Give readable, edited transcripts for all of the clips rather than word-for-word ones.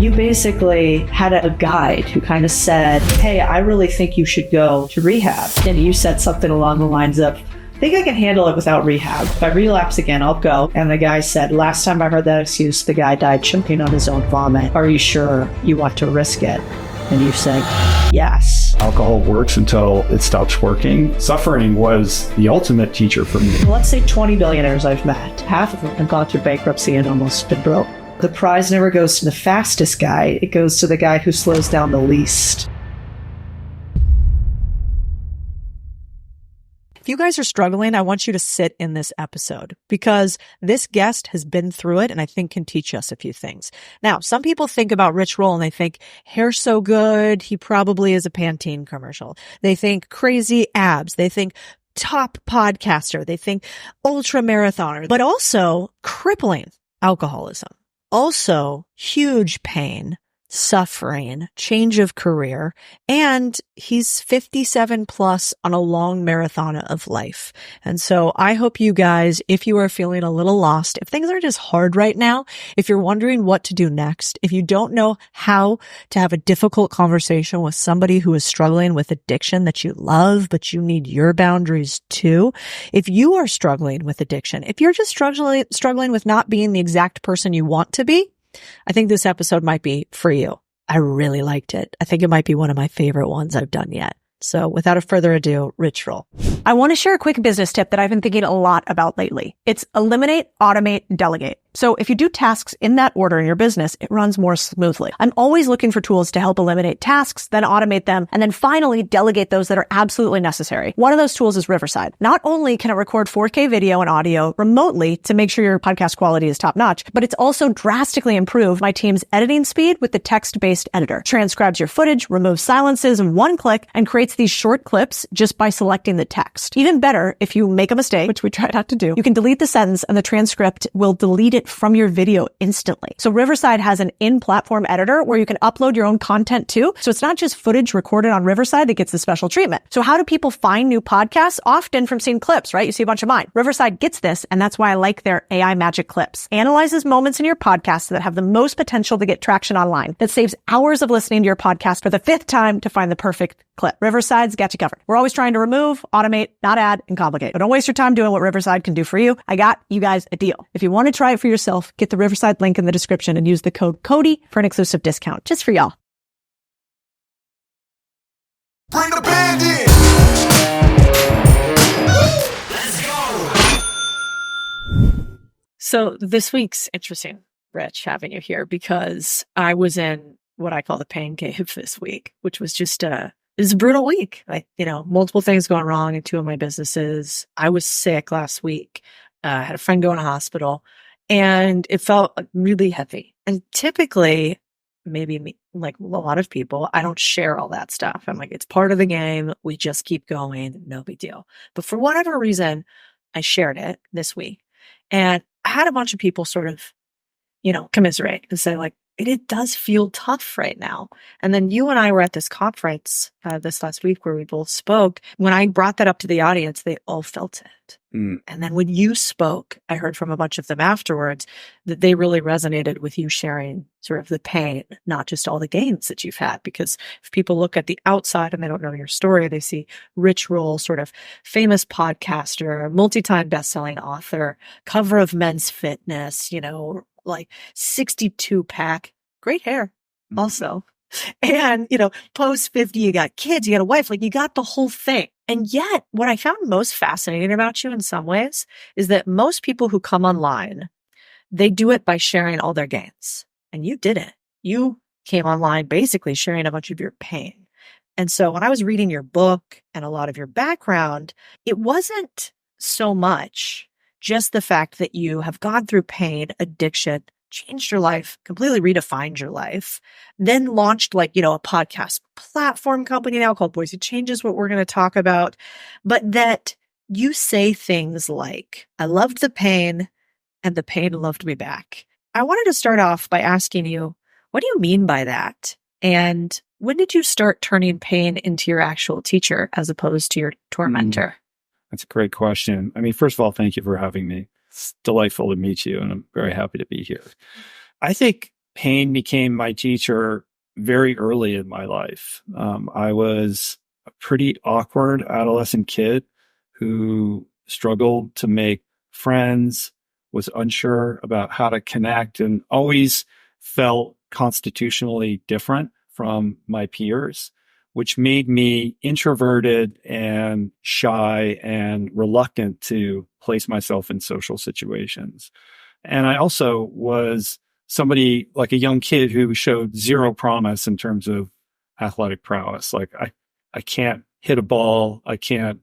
You basically had a guide who kind of said, hey, I really think you should go to rehab. And you said something along the lines of, I think I can handle it without rehab. If I relapse again, I'll go. And the guy said, last time I heard that excuse, the guy died choking on his own vomit. Are you sure you want to risk it? And you said, yes. Alcohol works until it stops working. Suffering was the ultimate teacher for me. Let's say 20 billionaires I've met. Half of them have gone through bankruptcy and almost been broke. The prize never goes to the fastest guy. It goes to the guy who slows down the least. If you guys are struggling, I want you to sit in this episode because this guest has been through it and I think can teach us a few things. Now, some people think about Rich Roll and they think hair so good, he probably is a Pantene commercial. They think crazy abs. They think top podcaster. They think ultra marathoner, but also crippling alcoholism. Also huge pain, suffering, change of career, and he's 57 plus on a long marathon of life. And so I hope you guys, if you are feeling a little lost, if things are just hard right now, if you're wondering what to do next, if you don't know how to have a difficult conversation with somebody who is struggling with addiction that you love, but you need your boundaries too. If you are struggling with addiction, if you're just struggling with not being the exact person you want to be, I think this episode might be for you. I really liked it. I think it might be one of my favorite ones I've done yet. So without further ado, Rich Roll. I want to share a quick business tip that I've been thinking a lot about lately. It's eliminate, automate, delegate. So if you do tasks in that order in your business, it runs more smoothly. I'm always looking for tools to help eliminate tasks, then automate them, and then finally delegate those that are absolutely necessary. One of those tools is Riverside. Not only can it record 4K video and audio remotely to make sure your podcast quality is top notch, but it's also drastically improved my team's editing speed with the text-based editor. Transcribes your footage, removes silences in one click, and creates these short clips just by selecting the text. Even better, if you make a mistake, which we try not to do, you can delete the sentence and the transcript will delete it from your video instantly. So Riverside has an in-platform editor where you can upload your own content too. So it's not just footage recorded on Riverside that gets the special treatment. So how do people find new podcasts? Often from seeing clips, right? You see a bunch of mine. Riverside gets this, and that's why I like their AI Magic Clips. Analyzes moments in your podcast that have the most potential to get traction online. That saves hours of listening to your podcast for the 5th time to find the perfect clip. Riverside's got you covered. We're always trying to remove, automate, not add, and complicate. But don't waste your time doing what Riverside can do for you. I got you guys a deal. If you want to try it for yourself, get the Riverside link in the description and use the code Codie for an exclusive discount just for y'all. Bring the band in. Let's go. So this week's interesting, Rich, having you here because I was in what I call the pain cave this week, which was just it was a brutal week. Like, multiple things going wrong in 2 of my businesses. I was sick last week. I had a friend go in a hospital and it felt really heavy. And typically, maybe me, like a lot of people, I don't share all that stuff. I'm like, it's part of the game. We just keep going. No big deal. But for whatever reason, I shared it this week and I had a bunch of people sort of, commiserate and say like, it does feel tough right now. And then you and I were at this conference this last week where we both spoke. When I brought that up to the audience, they all felt it. And then when you spoke, I heard from a bunch of them afterwards that they really resonated with you sharing sort of the pain, not just all the gains that you've had. Because if people look at the outside and they don't know your story, they see Rich Roll, sort of famous podcaster, multi-time best-selling author, cover of Men's Fitness, like 62 pack, great hair also. And, post 50, you got kids, you got a wife, like you got the whole thing. And yet what I found most fascinating about you in some ways is that most people who come online, they do it by sharing all their gains. And you didn't. You came online basically sharing a bunch of your pain. And so when I was reading your book and a lot of your background, it wasn't so much just the fact that you have gone through pain, addiction, changed your life, completely redefined your life, then launched a podcast platform company now called Voice Changes, what we're going to talk about, but that you say things like, I loved the pain and the pain loved me back. I wanted to start off by asking you, what do you mean by that? And when did you start turning pain into your actual teacher as opposed to your tormentor? That's a great question. I mean, first of all, thank you for having me. It's delightful to meet you, and I'm very happy to be here. I think pain became my teacher very early in my life. I was a pretty awkward adolescent kid who struggled to make friends, was unsure about how to connect, and always felt constitutionally different from my peers, which made me introverted and shy and reluctant to place myself in social situations. And I also was somebody like a young kid who showed zero promise in terms of athletic prowess. Like I can't hit a ball. I can't,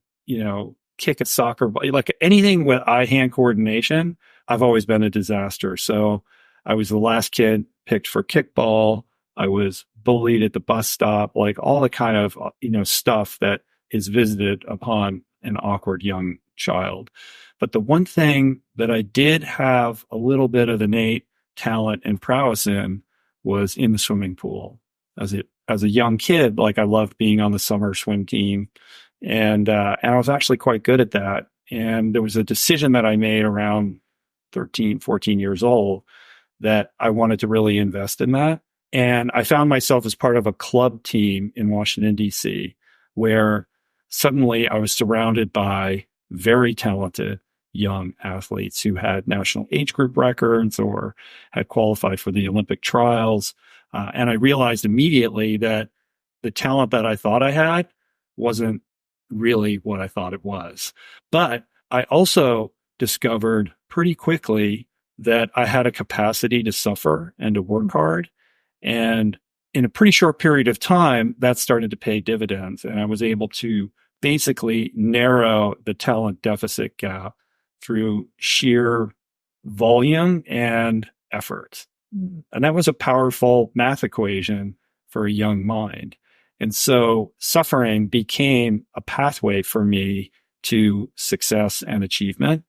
kick a soccer ball. Like anything with eye-hand coordination, I've always been a disaster. So I was the last kid picked for kickball. I was bullied at the bus stop, like all the kind of, stuff that is visited upon an awkward young child. But the one thing that I did have a little bit of innate talent and prowess in was in the swimming pool. As a young kid, like I loved being on the summer swim team. And I was actually quite good at that. And there was a decision that I made around 13, 14 years old that I wanted to really invest in that. And I found myself as part of a club team in Washington, D.C., where suddenly I was surrounded by very talented young athletes who had national age group records or had qualified for the Olympic trials. And I realized immediately that the talent that I thought I had wasn't really what I thought it was. But I also discovered pretty quickly that I had a capacity to suffer and to work hard. And in a pretty short period of time, that started to pay dividends. And I was able to basically narrow the talent deficit gap through sheer volume and effort. And that was a powerful math equation for a young mind. And so suffering became a pathway for me to success and achievement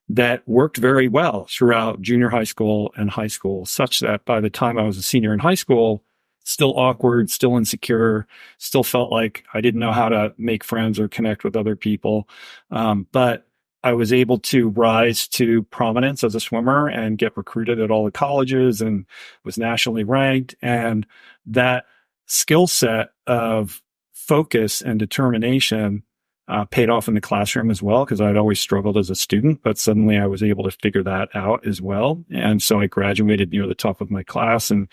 that worked very well throughout junior high school and high school, such that by the time I was a senior in high school, still awkward, still insecure, still felt like I didn't know how to make friends or connect with other people. But I was able to rise to prominence as a swimmer and get recruited at all the colleges and was nationally ranked. And that skill set of focus and determination paid off in the classroom as well, because I'd always struggled as a student, but suddenly I was able to figure that out as well. And so I graduated near the top of my class and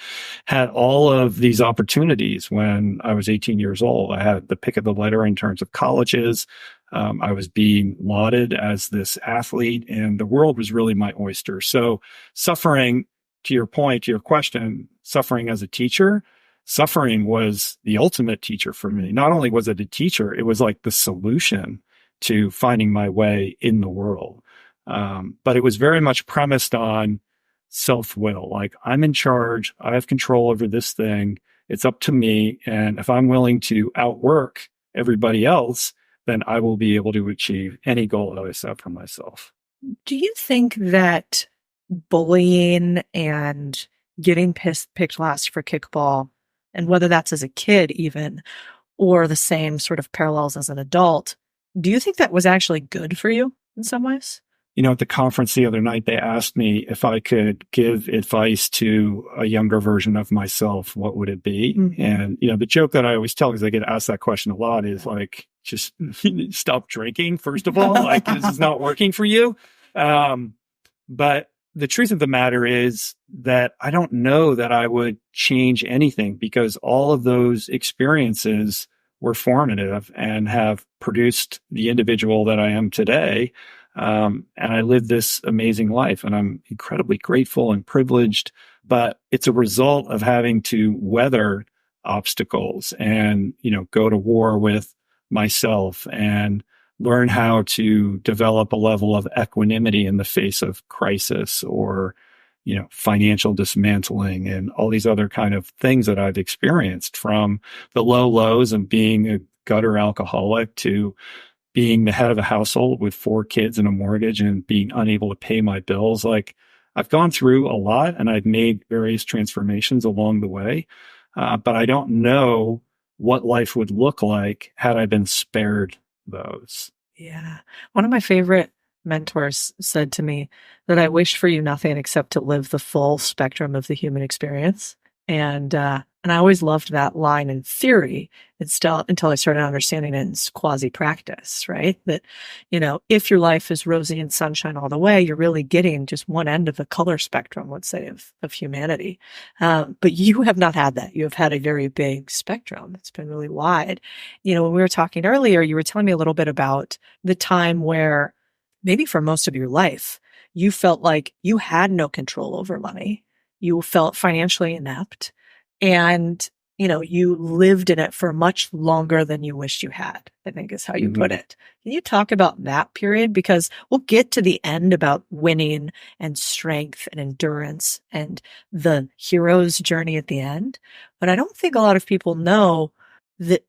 had all of these opportunities when I was 18 years old. I had the pick of the litter in terms of colleges. I was being lauded as this athlete, and the world was really my oyster. So suffering, to your point, to your question, suffering as a teacher, suffering was the ultimate teacher for me. Not only was it a teacher, it was like the solution to finding my way in the world. But it was very much premised on self-will. Like, I'm in charge. I have control over this thing. It's up to me. And if I'm willing to outwork everybody else, then I will be able to achieve any goal that I set for myself. Do you think that bullying and getting picked last for kickball, and whether that's as a kid even, or the same sort of parallels as an adult, do you think that was actually good for you in some ways? At the conference the other night, they asked me if I could give advice to a younger version of myself, what would it be? Mm-hmm. And, the joke that I always tell, because I get asked that question a lot, is like, just stop drinking, first of all. Like, this is not working for you. But the truth of the matter is that I don't know that I would change anything, because all of those experiences were formative and have produced the individual that I am today. And I live this amazing life, and I'm incredibly grateful and privileged, but it's a result of having to weather obstacles and, go to war with myself and learn how to develop a level of equanimity in the face of crisis or, financial dismantling and all these other kind of things that I've experienced, from the low lows of being a gutter alcoholic to being the head of a household with 4 kids and a mortgage and being unable to pay my bills. Like, I've gone through a lot and I've made various transformations along the way. But I don't know what life would look like had I been spared those. Yeah. One of my favorite mentors said to me that I wish for you nothing except to live the full spectrum of the human experience. And I always loved that line in theory until I started understanding it in quasi practice, right? That, if your life is rosy and sunshine all the way, you're really getting just one end of the color spectrum, let's say, of humanity. But you have not had that. You have had a very big spectrum. It's been really wide. When we were talking earlier, you were telling me a little bit about the time where maybe for most of your life, you felt like you had no control over money. You felt financially inept, and, you lived in it for much longer than you wished you had, I think is how you put it. Can you talk about that period? Because we'll get to the end about winning and strength and endurance and the hero's journey at the end. But I don't think a lot of people know that.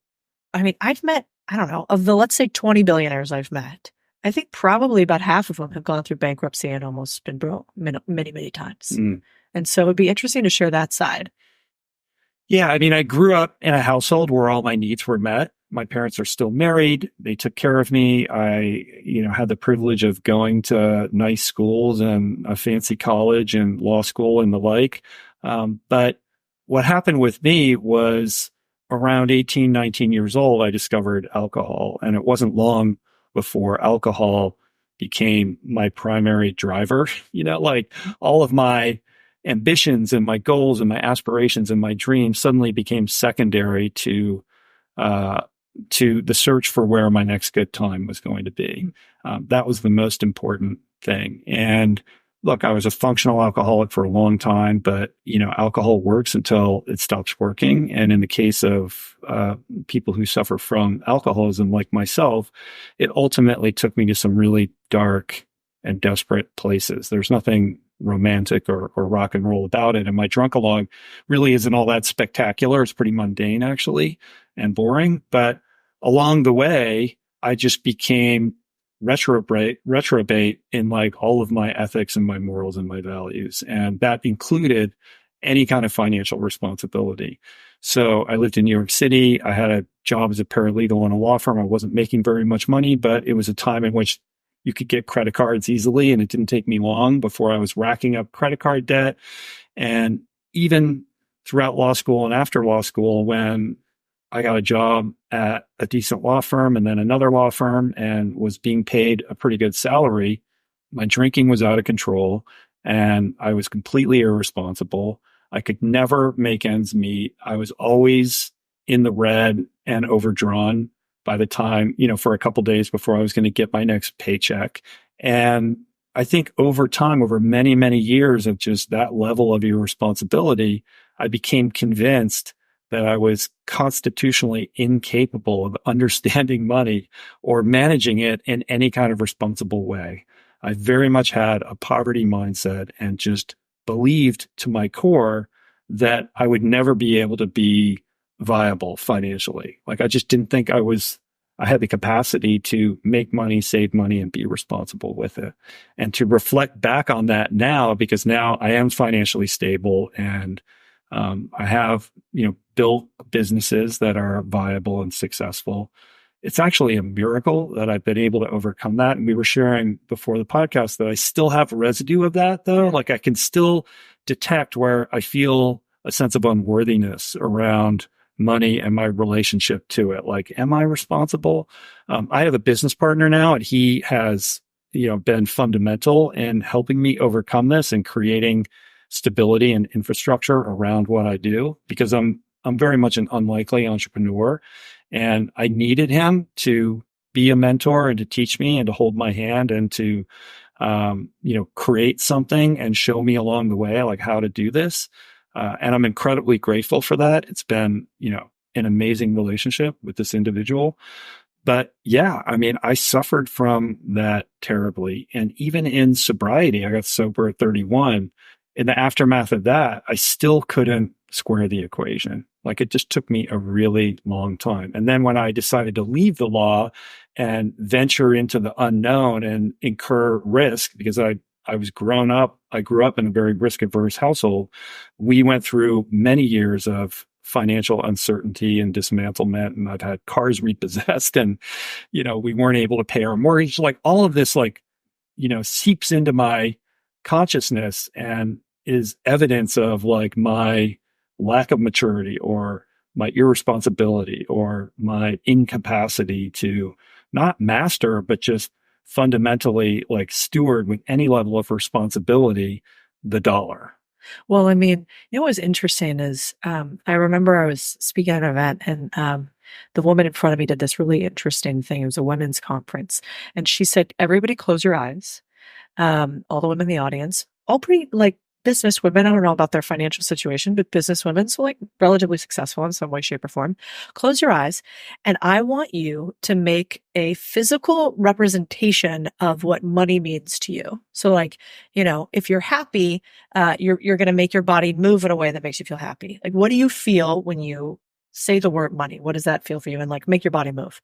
I mean, I've met, I don't know, of the, let's say 20 billionaires I've met, I think probably about half of them have gone through bankruptcy and almost been broke many, many times. And so it'd be interesting to share that side. Yeah. I mean, I grew up in a household where all my needs were met. My parents are still married. They took care of me. I, had the privilege of going to nice schools and a fancy college and law school and the like. But what happened with me was around 18, 19 years old, I discovered alcohol. And it wasn't long before alcohol became my primary driver. Like all of my ambitions and my goals and my aspirations and my dreams suddenly became secondary to the search for where my next good time was going to be. That was the most important thing. And look, I was a functional alcoholic for a long time, but alcohol works until it stops working. And in the case of people who suffer from alcoholism, like myself, it ultimately took me to some really dark and desperate places. There's nothing romantic or rock and roll about it. And my drunk-a-log really isn't all that spectacular. It's pretty mundane, actually, and boring. But along the way, I just became retrobate in like all of my ethics and my morals and my values. And that included any kind of financial responsibility. So I lived in New York City. I had a job as a paralegal in a law firm. I wasn't making very much money, but it was a time in which you could get credit cards easily, and it didn't take me long before I was racking up credit card debt. And even throughout law school and after law school, when I got a job at a decent law firm and then another law firm and was being paid a pretty good salary, my drinking was out of control and I was completely irresponsible. I could never make ends meet. I was always in the red and overdrawn by the time, for a couple of days before I was going to get my next paycheck. And I think over time, over many, many years of just that level of irresponsibility, I became convinced that I was constitutionally incapable of understanding money or managing it in any kind of responsible way. I very much had a poverty mindset and just believed to my core that I would never be able to be viable financially. Like I just didn't think I had the capacity to make money, save money, and be responsible with it. And to reflect back on that now, because now I am financially stable and I have, built businesses that are viable and successful. It's actually a miracle that I've been able to overcome that. And we were sharing before the podcast that I still have residue of that though. Like I can still detect where I feel a sense of unworthiness around money and my relationship to it. Like, am I responsible? I have a business partner now and he has, been fundamental in helping me overcome this and creating stability and infrastructure around what I do, because I'm very much an unlikely entrepreneur and I needed him to be a mentor and to teach me and to hold my hand and to, create something and show me along the way, like how to do this. And I'm incredibly grateful for that. It's been, an amazing relationship with this individual. But yeah, I mean, I suffered from that terribly. And even in sobriety, I got sober at 31. In the aftermath of that, I still couldn't square the equation. Like it just took me a really long time. And then when I decided to leave the law and venture into the unknown and incur risk, because I grew up in a very risk averse household. We went through many years of financial uncertainty and dismantlement. And I've had cars repossessed and, we weren't able to pay our mortgage. Like all of this, like seeps into my consciousness and is evidence of like my lack of maturity or my irresponsibility or my incapacity to not master, but just fundamentally like steward with any level of responsibility the dollar. Well, I mean, what was interesting is I remember I was speaking at an event and the woman in front of me did this really interesting thing. It was a women's conference. And she said, everybody close your eyes. All the women in the audience, all pretty like business women. I don't know about their financial situation, but business women, so like relatively successful in some way, shape, or form. Close your eyes. And I want you to make a physical representation of what money means to you. So like, if you're happy, you're going to make your body move in a way that makes you feel happy. Like, what do you feel when you say the word money? What does that feel for you? And like, make your body move.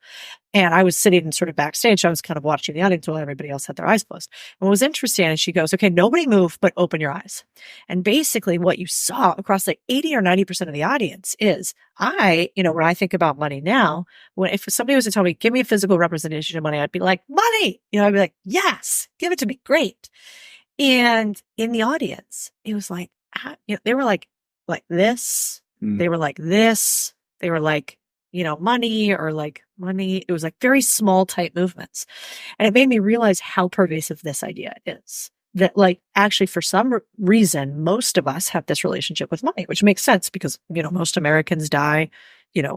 And I was sitting sort of backstage. I was kind of watching the audience while everybody else had their eyes closed. And what was interesting is she goes, okay, nobody move, but open your eyes. And basically what you saw across like 80 or 90% of the audience is when I think about money now, if somebody was to tell me, give me a physical representation of money, I'd be like, money, I'd be like, yes, give it to me. Great. And in the audience, it was like, they were like this, they were like this. They were like, money or like money. It was like very small type movements. And it made me realize how pervasive this idea is. That like actually for some reason, most of us have this relationship with money, which makes sense because, most Americans die,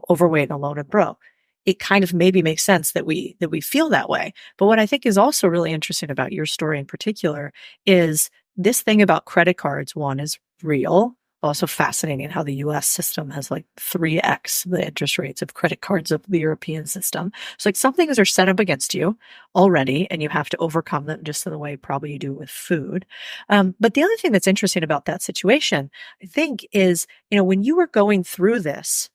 overweight and alone and broke. It kind of maybe makes sense that we feel that way. But what I think is also really interesting about your story in particular is this thing about credit cards. One is real. Also fascinating how the US system has like 3x the interest rates of credit cards of the European system. So like some things are set up against you already and you have to overcome them just in the way probably you do with food. But the other thing that's interesting about that situation, I think is, when you were going through this,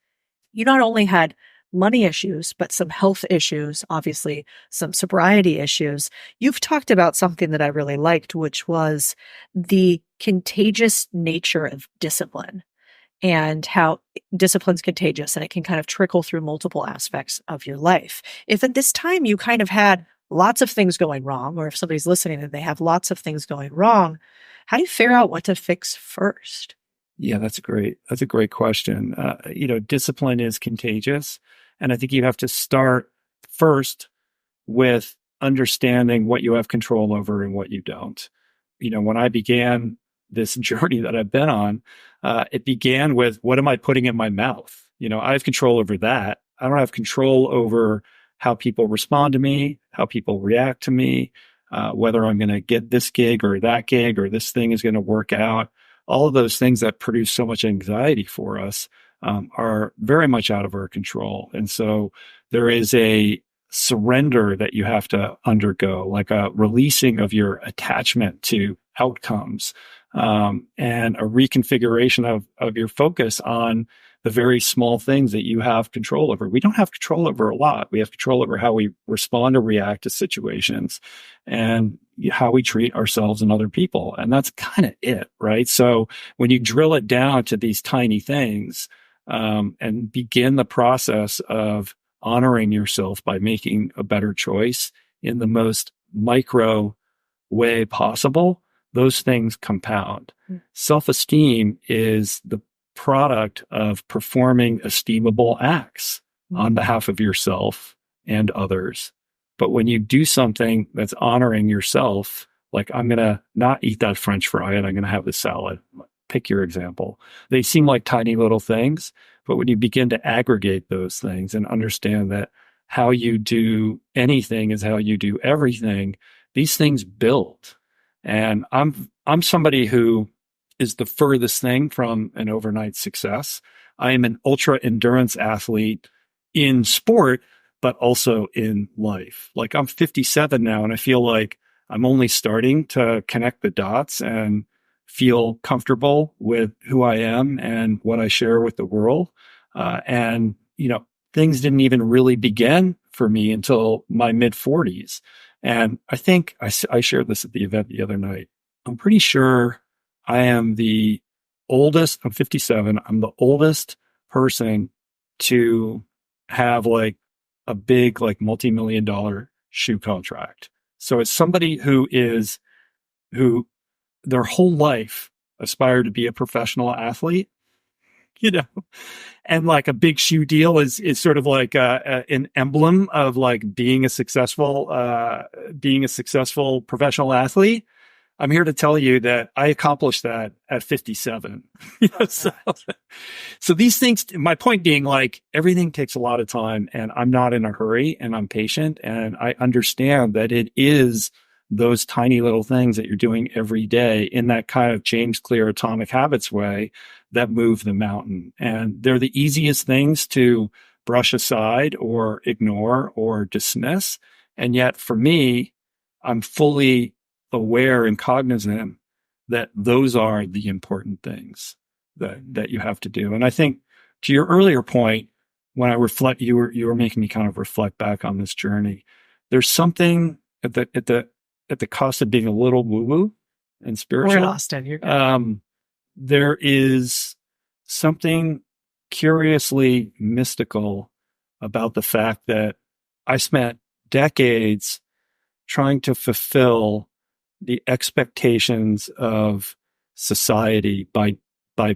you not only had money issues, but some health issues, obviously some sobriety issues. You've talked about something that I really liked, which was the contagious nature of discipline and how discipline's contagious and it can kind of trickle through multiple aspects of your life. If at this time you kind of had lots of things going wrong, or if somebody's listening and they have lots of things going wrong, how do you figure out what to fix first? Yeah, that's a great question. Discipline is contagious. And I think you have to start first with understanding what you have control over and what you don't. When I began this journey that I've been on, it began with, what am I putting in my mouth? I have control over that. I don't have control over how people respond to me, how people react to me, whether I'm going to get this gig or that gig, or this thing is going to work out. All of those things that produce so much anxiety for us are very much out of our control. And so there is a surrender that you have to undergo, like a releasing of your attachment to outcomes, and a reconfiguration of your focus on the very small things that you have control over. We don't have control over a lot. We have control over how we respond or react to situations and how we treat ourselves and other people. And that's kind of it, right? So when you drill it down to these tiny things, and begin the process of honoring yourself by making a better choice in the most micro way possible, those things compound. Self-esteem is the product of performing esteemable acts on behalf of yourself and others. But when you do something that's honoring yourself, like, I'm going to not eat that French fry and I'm going to have the salad. Pick your example. They seem like tiny little things, but when you begin to aggregate those things and understand that how you do anything is how you do everything, these things build. And I'm somebody who is the furthest thing from an overnight success. I am an ultra endurance athlete in sport, but also in life. Like, I'm 57 now, and I feel like I'm only starting to connect the dots and feel comfortable with who I am and what I share with the world. And things didn't even really begin for me until my mid 40s. And I think I shared this at the event the other night. I'm pretty sure I am the oldest. I'm 57. I'm the oldest person to have like a big, like, multi-million-dollar shoe contract. So as somebody who their whole life aspired to be a professional athlete, you know, and like a big shoe deal is sort of like an emblem of like being a successful professional athlete. I'm here to tell you that I accomplished that at 57. You know, so these things, my point being, like, everything takes a lot of time, and I'm not in a hurry, and I'm patient, and I understand that it is those tiny little things that you're doing every day in that kind of James Clear Atomic Habits way that move the mountain. And they're the easiest things to brush aside or ignore or dismiss. And yet for me, I'm fully aware and cognizant that those are the important things that you have to do. And I think, to your earlier point, when I reflect, you were making me kind of reflect back on this journey. There's something at the cost of being a little woo-woo and spiritual. We're in Austin. You're good. There is something curiously mystical about the fact that I spent decades trying to fulfill the expectations of society by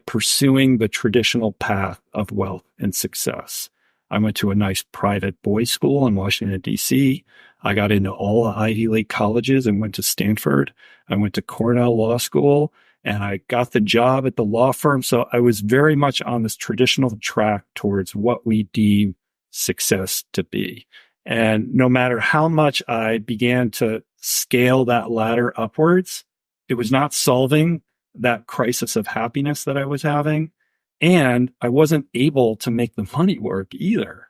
pursuing the traditional path of wealth and success. I went to a nice private boys' school in Washington, D.C. I got into all the Ivy League colleges and went to Stanford. I went to Cornell Law School, and I got the job at the law firm. So I was very much on this traditional track towards what we deem success to be. And no matter how much I began to scale that ladder upwards, it was not solving that crisis of happiness that I was having. And I wasn't able to make the money work either.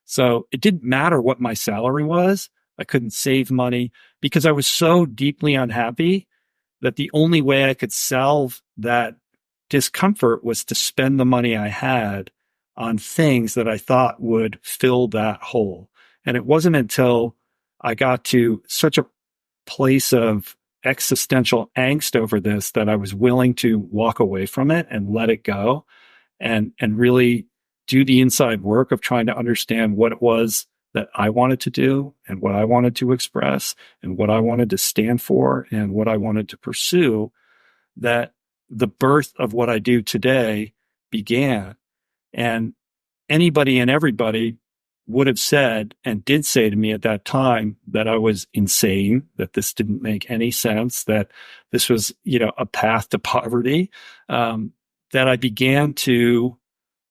So it didn't matter what my salary was. I couldn't save money because I was so deeply unhappy that the only way I could solve that discomfort was to spend the money I had on things that I thought would fill that hole. And it wasn't until I got to such a place of existential angst over this that I was willing to walk away from it and let it go and really do the inside work of trying to understand what it was that I wanted to do and what I wanted to express and what I wanted to stand for and what I wanted to pursue, that the birth of what I do today began. And anybody and everybody would have said and did say to me at that time that I was insane, that this didn't make any sense, that this was, a path to poverty, that I began to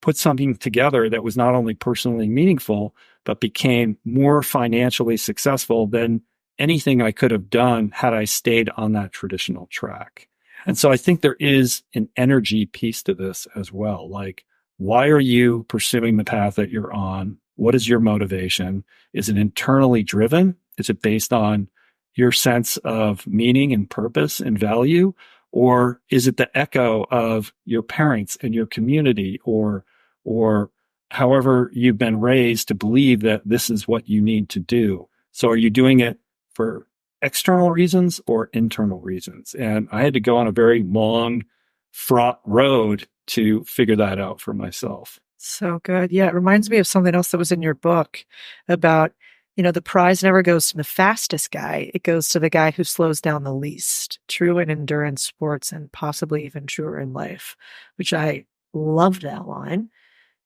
put something together that was not only personally meaningful, but became more financially successful than anything I could have done had I stayed on that traditional track. And so I think there is an energy piece to this as well. Like, why are you pursuing the path that you're on? What is your motivation? Is it internally driven? Is it based on your sense of meaning and purpose and value? Or is it the echo of your parents and your community or however you've been raised to believe that this is what you need to do? So are you doing it for external reasons or internal reasons? And I had to go on a very long, fraught road to figure that out for myself. So good. Yeah, it reminds me of something else that was in your book about, the prize never goes to the fastest guy. It goes to the guy who slows down the least. True in endurance sports and possibly even truer in life, which I love that line.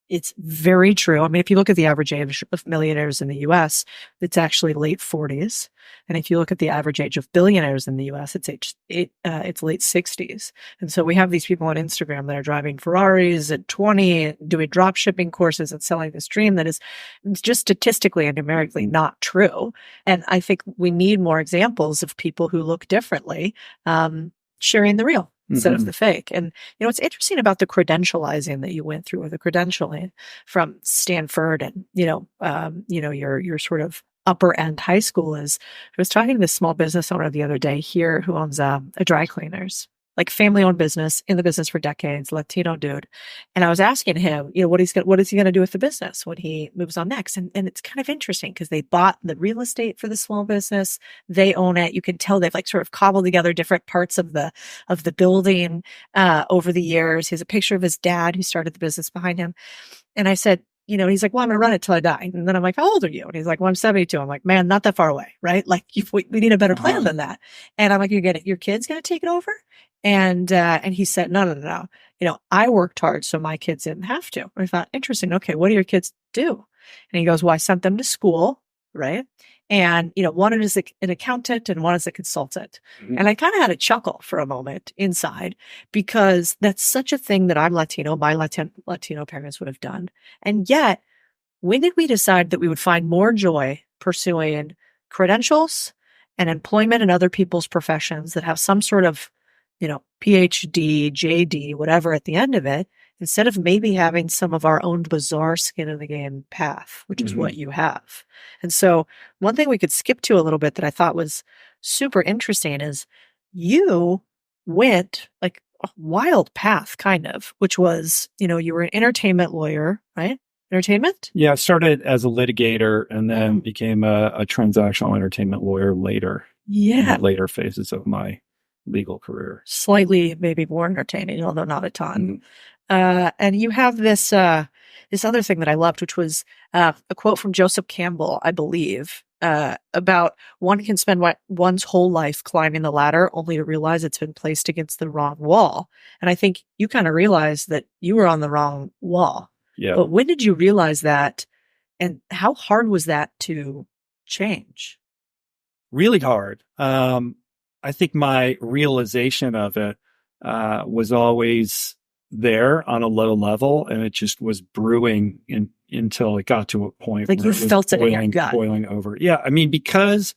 It's very true. I mean, if you look at the average age of millionaires in the US, it's actually late 40s. And if you look at the average age of billionaires in the US, it's late 60s. And so we have these people on Instagram that are driving Ferraris at 20, doing drop shipping courses and selling this dream that is just statistically and numerically not true. And I think we need more examples of people who look differently, sharing the real instead of the fake. And, it's interesting about the credentializing that you went through, or the credentialing from Stanford and, your sort of upper end high school is. I was talking to this small business owner the other day here who owns a dry cleaners, like family owned business, in the business for decades, Latino dude. And I was asking him, what is he going to do with the business when he moves on next? And it's kind of interesting because they bought the real estate for the small business. They own it. You can tell they've like sort of cobbled together different parts of the building over the years. He has a picture of his dad who started the business behind him. And I said, he's like, well, I'm going to run it till I die. And then I'm like, how old are you? And he's like, well, I'm 72. I'm like, man, not that far away, right? Like we need a better plan than that. And I'm like, your kid's going to take it over? And he said, no. I worked hard so my kids didn't have to. I thought, interesting. Okay. What do your kids do? And he goes, well, I sent them to school. Right. And, one is an accountant and one is a consultant. Mm-hmm. And I kind of had a chuckle for a moment inside because that's such a thing that I'm Latino, my Latino parents would have done. And yet, when did we decide that we would find more joy pursuing credentials and employment in other people's professions that have some sort of, PhD, JD, whatever at the end of it, instead of maybe having some of our own bizarre skin in the game path, which is what you have. And so one thing we could skip to a little bit that I thought was super interesting is you went like a wild path kind of, which was, you were an entertainment lawyer, right? Entertainment? Yeah, I started as a litigator and then became a transactional entertainment lawyer later. Yeah. In the later phases of my legal career. Slightly maybe more entertaining, although not a ton. And you have this other thing that I loved, which was a quote from Joseph Campbell, I believe, about one can spend one's whole life climbing the ladder only to realize it's been placed against the wrong wall. And I think you kind of realized that you were on the wrong wall. Yeah. But when did you realize that? And how hard was that to change? Really hard. I think my realization of it was always there on a low level, and it just was brewing until it got to a point like where you it was felt it in your gut. boiling over. Yeah, I mean, because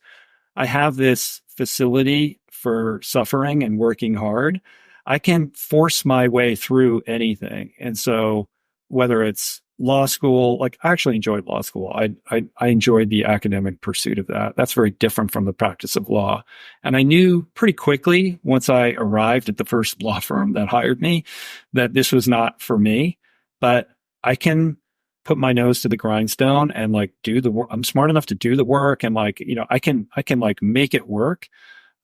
I have this facility for suffering and working hard, I can force my way through anything. And so whether it's law school, like I actually enjoyed law school. I enjoyed the academic pursuit of that. That's very different from the practice of law. And I knew pretty quickly once I arrived at the first law firm that hired me that this was not for me, but I can put my nose to the grindstone and like do the work. I'm smart enough to do the work and like, I can like make it work.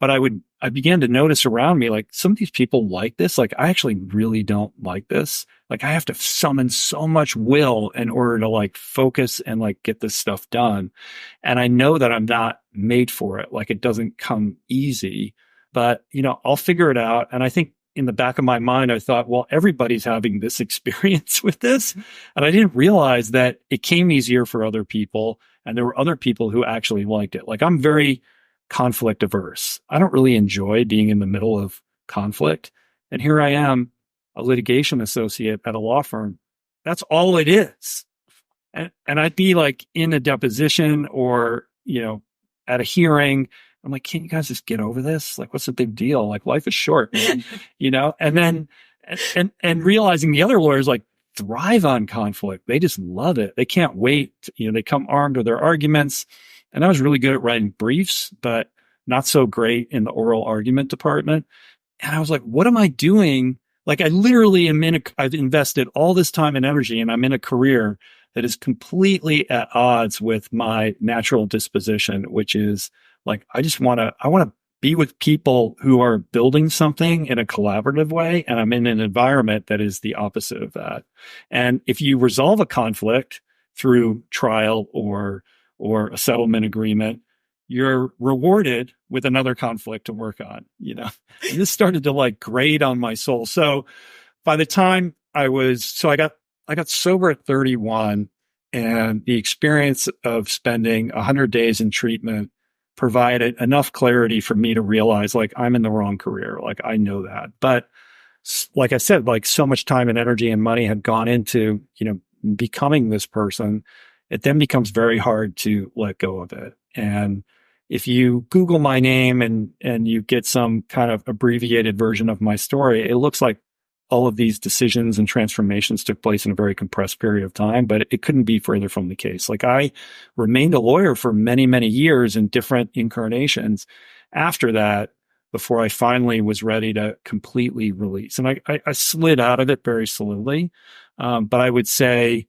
But I began to notice around me, like some of these people like this. Like I actually really don't like this. Like I have to summon so much will in order to like focus and like get this stuff done. And I know that I'm not made for it. Like it doesn't come easy, but I'll figure it out. And I think in the back of my mind, I thought, well, everybody's having this experience with this. And I didn't realize that it came easier for other people. And there were other people who actually liked it. Like I'm very conflict averse. I don't really enjoy being in the middle of conflict. And here I am, a litigation associate at a law firm. That's all it is. And I'd be like in a deposition or, at a hearing. I'm like, can't you guys just get over this? Like, what's the big deal? Like life is short, man. And then, and realizing the other lawyers like thrive on conflict. They just love it. They can't wait. They come armed with their arguments. And I was really good at writing briefs, but not so great in the oral argument department. And I was like, what am I doing? Like I literally I've invested all this time and energy and I'm in a career that is completely at odds with my natural disposition, which is like, I want to be with people who are building something in a collaborative way. And I'm in an environment that is the opposite of that. And if you resolve a conflict through trial or a settlement agreement, you're rewarded with another conflict to work on, And this started to like grate on my soul. So by the time I got sober at 31, and the experience of spending 100 days in treatment provided enough clarity for me to realize like I'm in the wrong career. Like I know that. But like I said, like so much time and energy and money had gone into, becoming this person. It then becomes very hard to let go of it. And if you Google my name and you get some kind of abbreviated version of my story, it looks like all of these decisions and transformations took place in a very compressed period of time, but it couldn't be further from the case. Like I remained a lawyer for many, many years in different incarnations after that, before I finally was ready to completely release. And I slid out of it very slowly. But I would say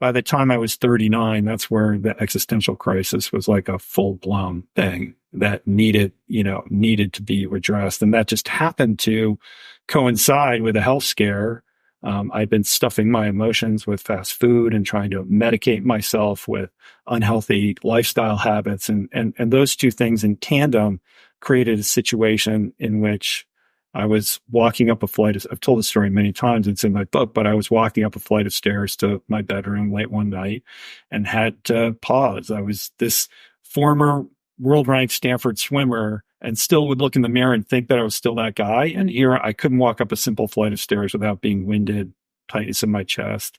by the time I was 39, that's where the existential crisis was like a full blown thing that needed to be addressed. And that just happened to coincide with a health scare I've been stuffing my emotions with fast food and trying to medicate myself with unhealthy lifestyle habits. And those two things in tandem created a situation in which I was walking up a flight of, I've told the story many times, it's in my book, but I was walking up a flight of stairs to my bedroom late one night and had to pause. I was this former world ranked Stanford swimmer and still would look in the mirror and think that I was still that guy. And here I couldn't walk up a simple flight of stairs without being winded, tightness in my chest.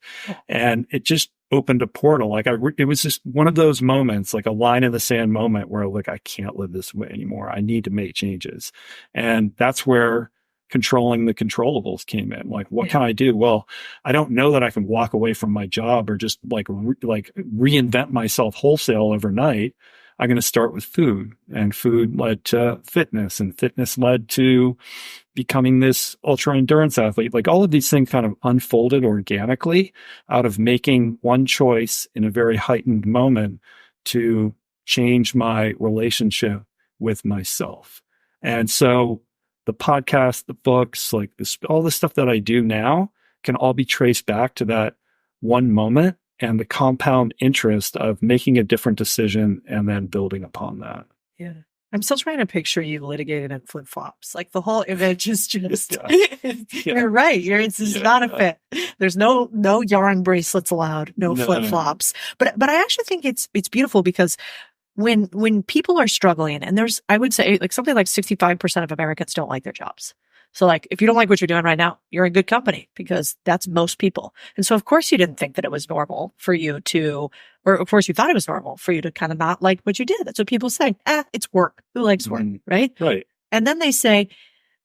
And it just opened a portal. Like it was just one of those moments, like a line in the sand moment where like, I can't live this way anymore. I need to make changes. And that's where controlling the controllables came in. Like, what can I do? Well, I don't know that I can walk away from my job or just like reinvent myself wholesale overnight. I'm going to start with food, and food led to fitness, and fitness led to becoming this ultra endurance athlete. Like all of these things kind of unfolded organically out of making one choice in a very heightened moment to change my relationship with myself. And so the podcast, the books, like this, all the stuff that I do now can all be traced back to that one moment and the compound interest of making a different decision and then building upon that. Yeah. I'm still trying to picture you litigated in flip flops. Like the whole image is just, you're right. It's just not a fit. There's no yarn bracelets allowed, no flip flops. But I actually think it's beautiful because when people are struggling, and I would say like something like 65% of Americans don't like their jobs. So like, if you don't like what you're doing right now, you're in good company, because that's most people. And so of course you didn't think that it was normal for you to, or of course you thought it was normal for you to kind of not like what you did. That's what people say. It's work. Who likes work? Right. Right. And then they say,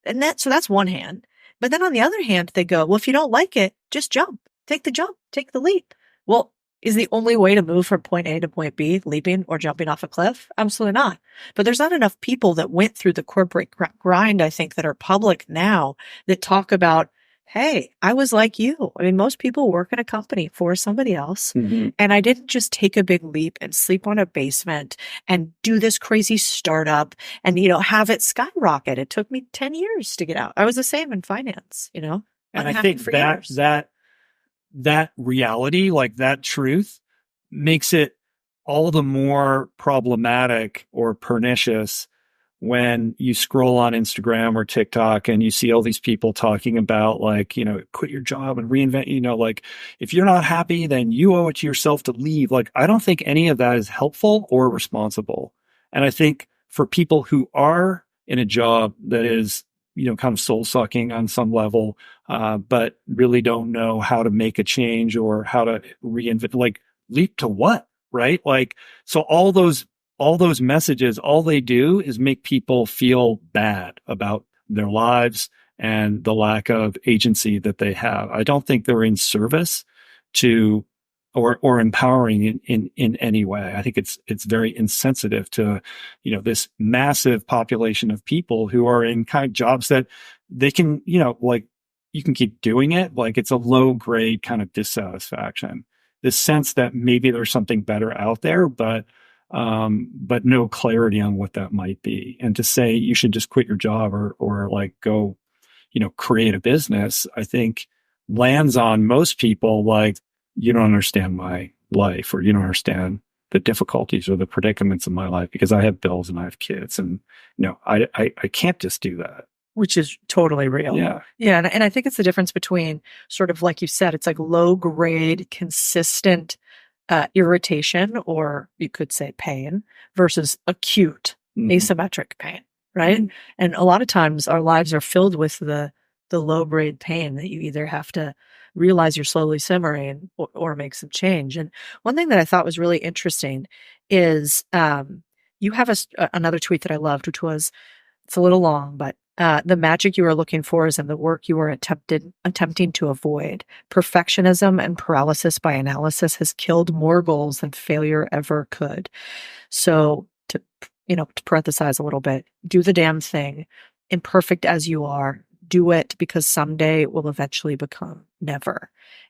so that's one hand. But then on the other hand, they go, well, if you don't like it, just jump, take the jump, take the leap. Well, is the only way to move from point A to point B leaping or jumping off a cliff? Absolutely not. But there's not enough people that went through the corporate grind, I think, that are public now that talk about, hey, I was like you. I mean, most people work in a company for somebody else. Mm-hmm. And I didn't just take a big leap and sleep on a basement and do this crazy startup and, have it skyrocket. It took me 10 years to get out. I was the same in finance, And I think that reality, like that truth, makes it all the more problematic or pernicious when you scroll on Instagram or TikTok and you see all these people talking about like, quit your job and reinvent, like if you're not happy, then you owe it to yourself to leave. Like, I don't think any of that is helpful or responsible. And I think for people who are in a job that is, kind of soul sucking on some level, but really don't know how to make a change or how to reinvent, like leap to what, right? Like, so all those messages, all they do is make people feel bad about their lives and the lack of agency that they have. I don't think they're in service to or empowering in any way. I think it's very insensitive to, this massive population of people who are in kind of jobs that they can, like you can keep doing it. Like it's a low grade kind of dissatisfaction, this sense that maybe there's something better out there, but no clarity on what that might be. And to say you should just quit your job or like go, create a business, I think lands on most people like, you don't understand my life, or you don't understand the difficulties or the predicaments of my life because I have bills and I have kids, and I can't just do that. Which is totally real. Yeah. Yeah. And I think it's the difference between sort of like you said, it's like low grade, consistent irritation, or you could say pain, versus acute asymmetric pain. Right. Mm-hmm. And a lot of times our lives are filled with the low grade pain that you either have to realize you're slowly simmering or make some change. And one thing that I thought was really interesting is you have another tweet that I loved, which was, it's a little long, but the magic you are looking for is in the work you are attempting to avoid. Perfectionism and paralysis by analysis has killed more goals than failure ever could. So to parenthesize a little bit, do the damn thing, imperfect as you are. Do it, because someday it will eventually become never.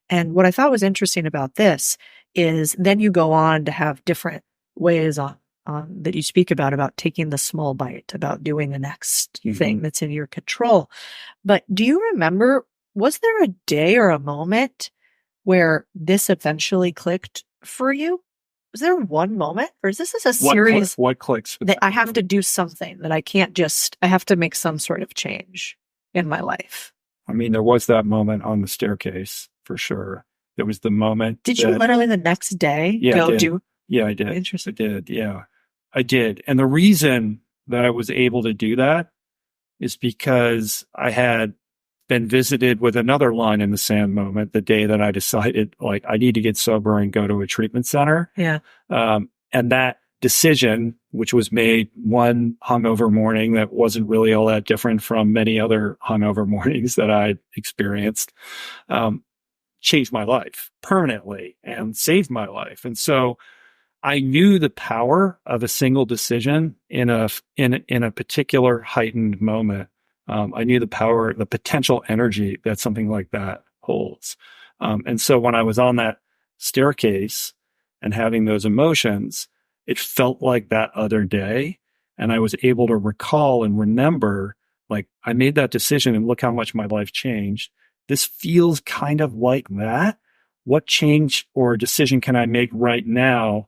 And what I thought was interesting about this is then you go on to have different ways on that you speak about taking the small bite, about doing the next thing that's in your control. But do you remember Was there a day or a moment where this eventually clicked for you? Was there one moment, or is this a series What clicks? that I have to do something, that I have to make some sort of change in my life? I mean, there was that moment on the staircase for sure. There was the moment. Did you literally the next day go do? Yeah, I did. Interesting. I did. Yeah, I did. And the reason that I was able to do that is because I had been visited with another line in the sand moment the day that I decided, like, I need to get sober and go to a treatment center. Yeah. And that decision, which was made one hungover morning that wasn't really all that different from many other hungover mornings that I'd experienced, changed my life permanently and saved my life. And so I knew the power of a single decision in a particular heightened moment. I knew the power, the potential energy that something like that holds. And so when I was on that staircase and having those emotions, it felt like that other day. And I was able to recall and remember, like, I made that decision and look how much my life changed. This feels kind of like that. What change or decision can I make right now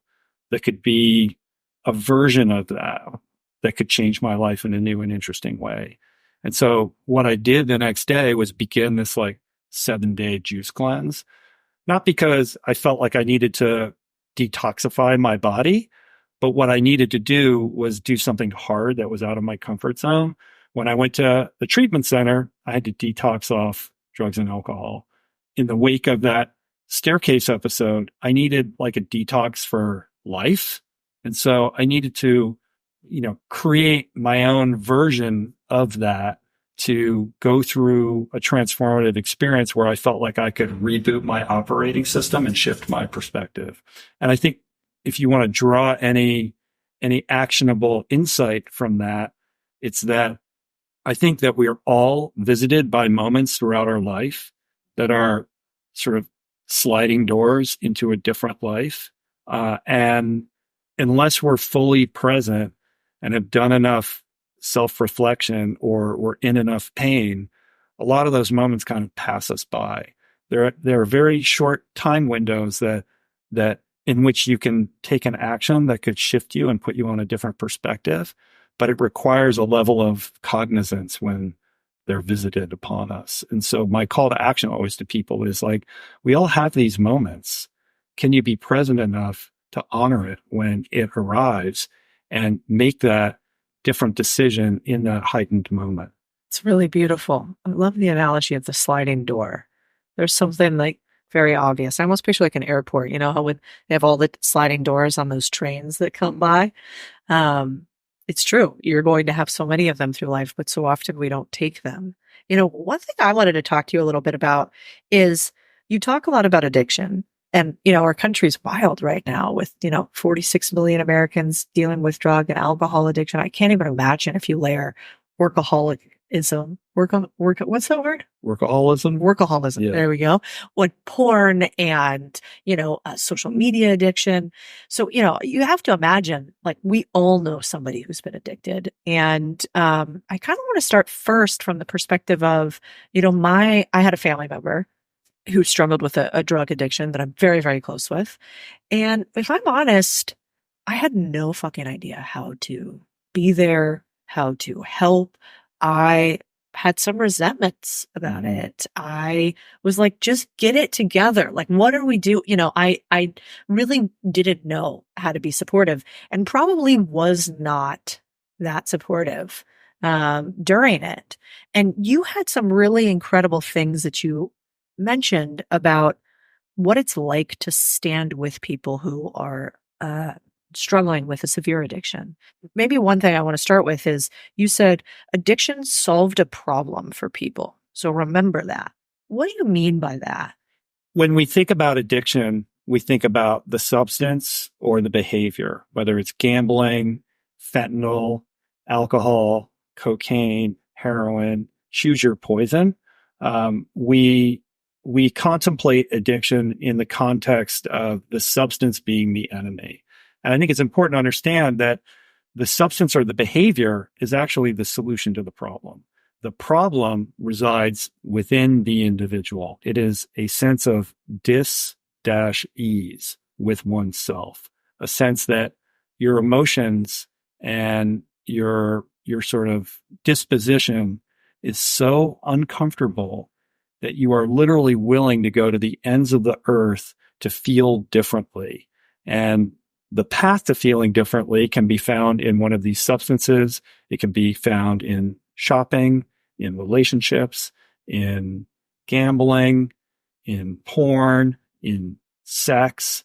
that could be a version of that could change my life in a new and interesting way? And so what I did the next day was begin this like 7-day juice cleanse, not because I felt like I needed to detoxify my body, but what I needed to do was do something hard that was out of my comfort zone. When I went to the treatment center, I had to detox off drugs and alcohol. In the wake of that staircase episode, I needed like a detox for life. And so I needed to, create my own version of that to go through a transformative experience where I felt like I could reboot my operating system and shift my perspective. And I think if you want to draw any actionable insight from that, it's that I think that we are all visited by moments throughout our life that are sort of sliding doors into a different life. And unless we're fully present and have done enough self-reflection or we're in enough pain, a lot of those moments kind of pass us by. There are very short time windows that in which you can take an action that could shift you and put you on a different perspective, but it requires a level of cognizance when they're visited upon us. And so my call to action always to people is like, we all have these moments. Can you be present enough to honor it when it arrives and make that different decision in that heightened moment? It's really beautiful. I love the analogy of the sliding door. There's something like very obvious. I almost picture like an airport, how they have all the sliding doors on those trains that come by. It's true. You're going to have so many of them through life, but so often we don't take them. One thing I wanted to talk to you a little bit about is you talk a lot about addiction. And, our country's wild right now with, 46 million Americans dealing with drug and alcohol addiction. I can't even imagine if you layer workaholism. What's that word? Workaholism. Workaholism. Yeah. There we go. What porn and, social media addiction. So, you have to imagine, like, we all know somebody who's been addicted. And I kind of want to start first from the perspective of, I had a family member who struggled with a drug addiction that I'm very, very close with. And if I'm honest, I had no fucking idea how to be there, how to help. I had some resentments about it. I was like, just get it together. Like, what do we do? I really didn't know how to be supportive and probably was not that supportive during it. And you had some really incredible things that you mentioned about what it's like to stand with people who are struggling with a severe addiction. Maybe one thing I want to start with is you said addiction solved a problem for people. So remember that. What do you mean by that? When we think about addiction, we think about the substance or the behavior, whether it's gambling, fentanyl, alcohol, cocaine, heroin, choose your poison. We contemplate addiction in the context of the substance being the enemy. And I think it's important to understand that the substance or the behavior is actually the solution to the problem. The problem resides within the individual. It is a sense of dis-ease with oneself, a sense that your emotions and your sort of disposition is so uncomfortable that you are literally willing to go to the ends of the earth to feel differently. And the path to feeling differently can be found in one of these substances. It can be found in shopping, in relationships, in gambling, in porn, in sex,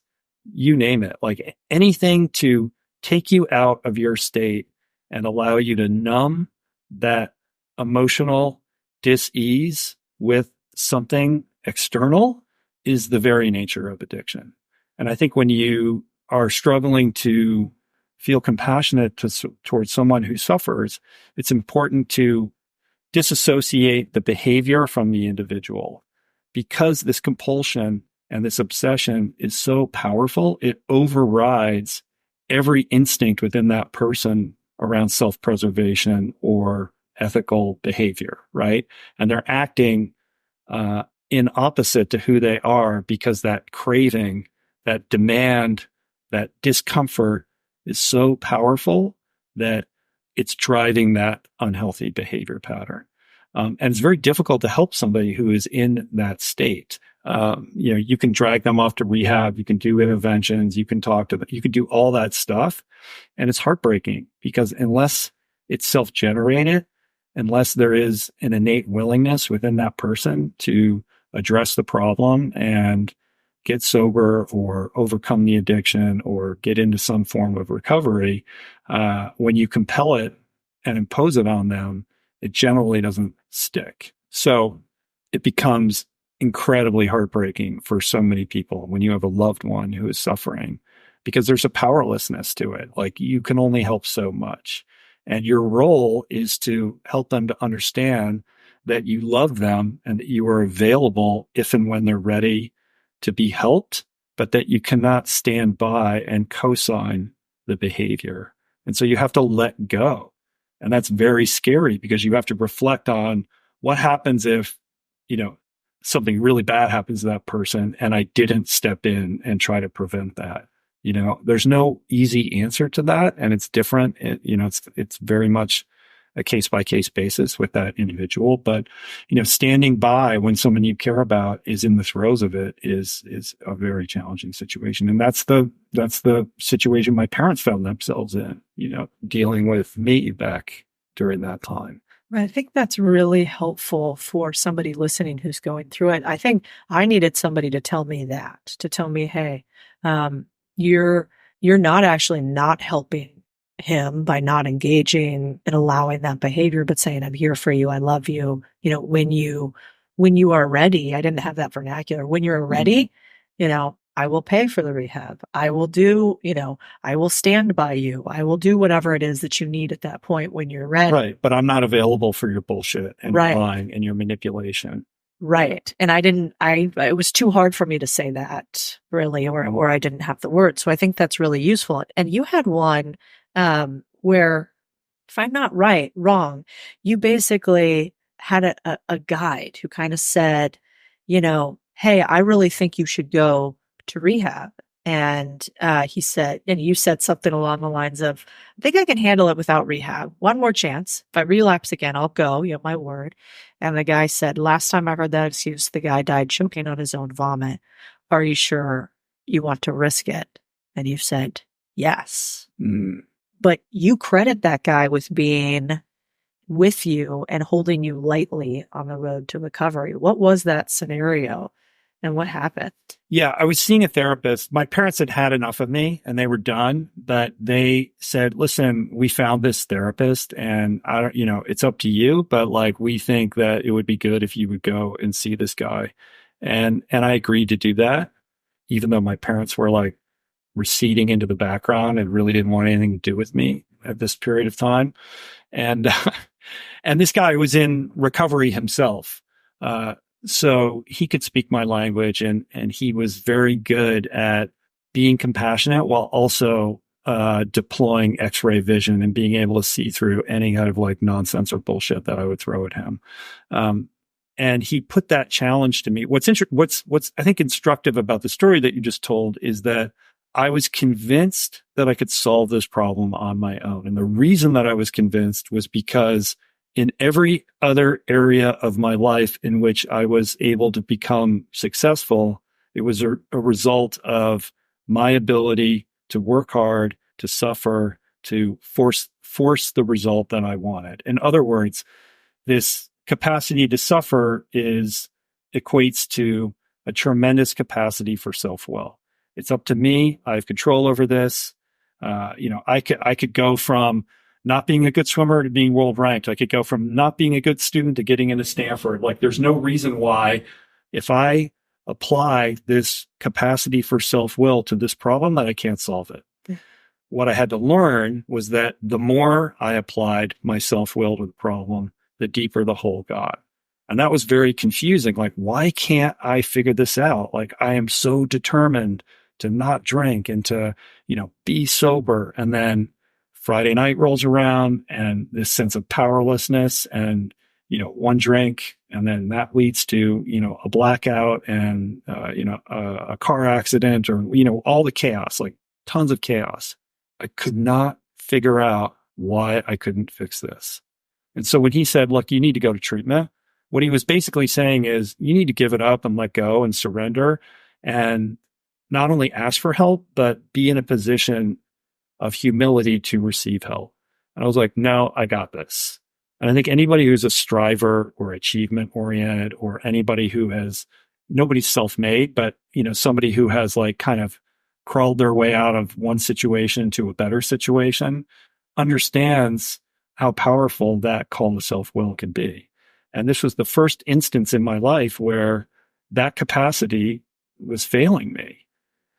you name it. Like anything to take you out of your state and allow you to numb that emotional dis-ease with something external is the very nature of addiction. And I think when you are struggling to feel compassionate towards someone who suffers, it's important to disassociate the behavior from the individual, because this compulsion and this obsession is so powerful, it overrides every instinct within that person around self-preservation or ethical behavior, right? And they're acting in opposite to who they are, because that craving, that demand, that discomfort is so powerful that it's driving that unhealthy behavior pattern. And it's very difficult to help somebody who is in that state. You can drag them off to rehab, you can do interventions, you can talk to them, you can do all that stuff. And it's heartbreaking, because unless it's self-generated, unless there is an innate willingness within that person to address the problem and get sober or overcome the addiction or get into some form of recovery, when you compel it and impose it on them, it generally doesn't stick. So it becomes incredibly heartbreaking for so many people when you have a loved one who is suffering, because there's a powerlessness to it. Like, you can only help so much. And your role is to help them to understand that you love them and that you are available if and when they're ready to be helped, but that you cannot stand by and co-sign the behavior. And so you have to let go. And that's very scary, because you have to reflect on what happens if, something really bad happens to that person and I didn't step in and try to prevent that. There's no easy answer to that, and it's different. It's very much a case-by-case basis with that individual. But, standing by when someone you care about is in the throes of it is a very challenging situation. And that's the situation my parents found themselves in, dealing with me back during that time. I think that's really helpful for somebody listening who's going through it. I think I needed somebody to tell me that, to tell me, hey, you're not actually not helping him by not engaging and allowing that behavior, but saying, I'm here for you. I love you. When you are ready, I didn't have that vernacular. When you're ready, I will pay for the rehab. I will do, I will stand by you. I will do whatever it is that you need at that point when you're ready. Right. But I'm not available for your bullshit and right. your lying and your manipulation. Right. And it was too hard for me to say that, really, or I didn't have the words. So I think that's really useful. And you had one where, if I'm not wrong, you basically had a guide who kind of said, hey, I really think you should go to rehab. And he said, and you said something along the lines of, I think I can handle it without rehab. One more chance. If I relapse again, I'll go, my word. And the guy said, last time I heard that excuse, the guy died choking on his own vomit. Are you sure you want to risk it? And you said, yes. Mm. But you credit that guy with being with you and holding you lightly on the road to recovery. What was that scenario and what happened? Yeah, I was seeing a therapist. My parents had had enough of me and they were done, but they said, listen, we found this therapist and it's up to you, but we think that it would be good if you would go and see this guy. And I agreed to do that, even though my parents were receding into the background and really didn't want anything to do with me at this period of time. And, and this guy was in recovery himself. So he could speak my language and he was very good at being compassionate while also, deploying X-ray vision and being able to see through any kind of like nonsense or bullshit that I would throw at him. And he put that challenge to me. What's I think instructive about the story that you just told is that I was convinced that I could solve this problem on my own. And the reason that I was convinced was because in every other area of my life in which I was able to become successful, it was a result of my ability to work hard, to suffer, to force the result that I wanted. In other words, this capacity to suffer equates to a tremendous capacity for self-will. It's up to me. I have control over this. I could go from not being a good swimmer to being world ranked. I could go from not being a good student to getting into Stanford. Like, there's no reason why, if I apply this capacity for self-will to this problem, that I can't solve it. What I had to learn was that the more I applied my self-will to the problem, the deeper the hole got. And that was very confusing. Like, why can't I figure this out? Like, I am so determined to not drink and to, be sober. And then Friday night rolls around and this sense of powerlessness and, one drink. And then that leads to, a blackout and, a car accident or, all the chaos, like tons of chaos. I could not figure out why I couldn't fix this. And so when he said, look, you need to go to treatment, what he was basically saying is you need to give it up and let go and surrender and not only ask for help, but be in a position of humility to receive help. And I was like, no, I got this. And I think anybody who's a striver or achievement oriented or anybody who nobody's self-made, but, somebody who has like kind of crawled their way out of one situation to a better situation understands how powerful that call to self-will can be. And this was the first instance in my life where that capacity was failing me.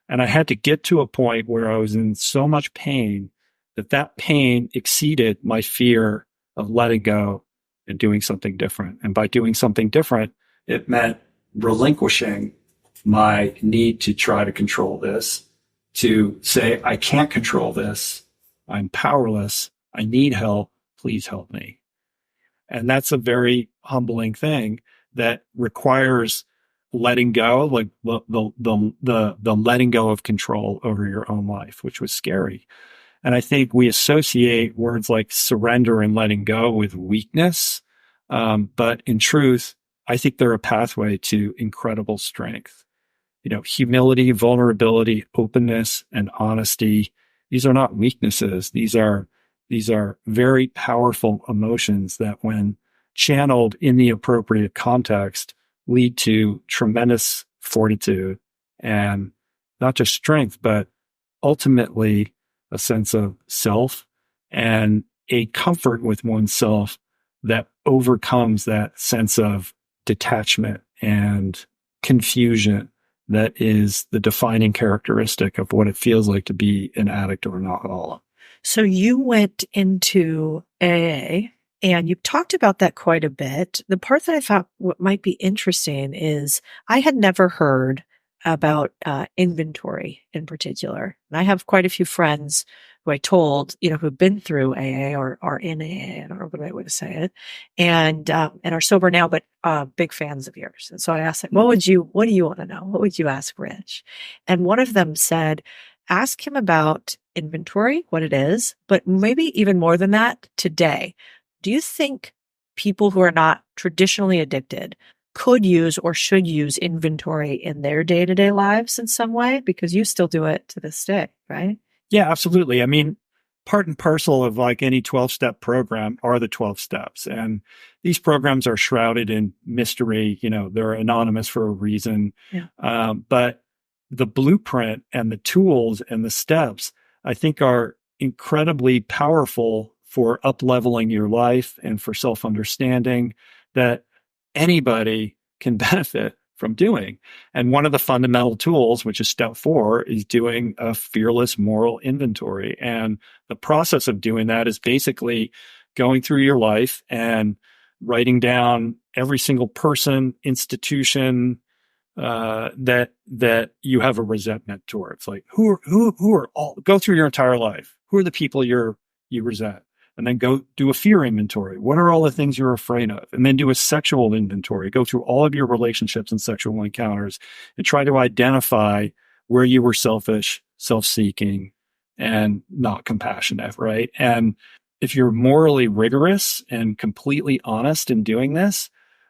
And I had to get to a point where I was in so much pain that pain exceeded my fear of letting go and doing something different. And by doing something different, it meant relinquishing my need to try to control this, to say, I can't control this. I'm powerless. I need help. Please help me. And that's a very humbling thing that requires letting go, like the letting go of control over your own life, which was scary. And I think we associate words like surrender and letting go with weakness. But in truth, I think they're a pathway to incredible strength. Humility, vulnerability, openness, and honesty. These are not weaknesses. These are very powerful emotions that, when channeled in the appropriate context, lead to tremendous fortitude and not just strength, but ultimately a sense of self and a comfort with oneself that overcomes that sense of detachment and confusion that is the defining characteristic of what it feels like to be an addict or an alcoholic. So you went into AA and you talked about that quite a bit. The part that I thought what might be interesting is I had never heard about inventory in particular. And I have quite a few friends who I told, who've been through AA or are in AA, I don't know the right way to say it, and are sober now, but big fans of yours. And so I asked them, what do you want to know? What would you ask Rich? And one of them said, ask him about inventory, what it is, but maybe even more than that, today. Do you think people who are not traditionally addicted could use or should use inventory in their day-to-day lives in some way? Because you still do it to this day, right? Yeah, absolutely. I mean, part and parcel of like any 12-step program are the 12 steps. And these programs are shrouded in mystery. They're anonymous for a reason. Yeah. But the blueprint and the tools and the steps, I think, are incredibly powerful for up-leveling your life and for self-understanding that anybody can benefit from doing. And one of the fundamental tools, which is step 4, is doing a fearless moral inventory. And the process of doing that is basically going through your life and writing down every single person, institution, that you have a resentment towards. Like who are all, go through your entire life. Who are the people you resent? And then go do a fear inventory. What are all the things you're afraid of? And then do a sexual inventory. Go through all of your relationships and sexual encounters and try to identify where you were selfish, self-seeking, and not compassionate, right? And if you're morally rigorous and completely honest in doing this,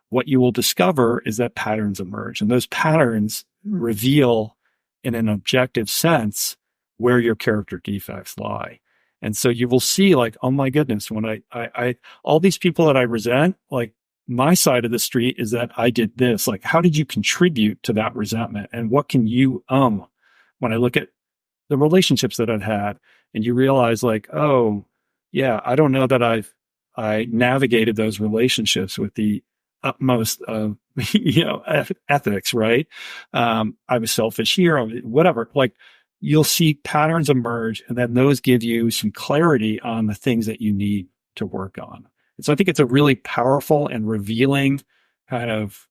what you will discover is that patterns emerge. And those patterns reveal in an objective sense where your character defects lie. And so you will see like, oh my goodness, when I all these people that I resent, like my side of the street is that I did this. Like, how did you contribute to that resentment? And what can you, when I look at the relationships that I've had and you realize like, oh yeah, I don't know that I navigated those relationships with the utmost of, ethics, right? I was selfish here, whatever, like, you'll see patterns emerge, and then those give you some clarity on the things that you need to work on. And so I think it's a really powerful and revealing kind of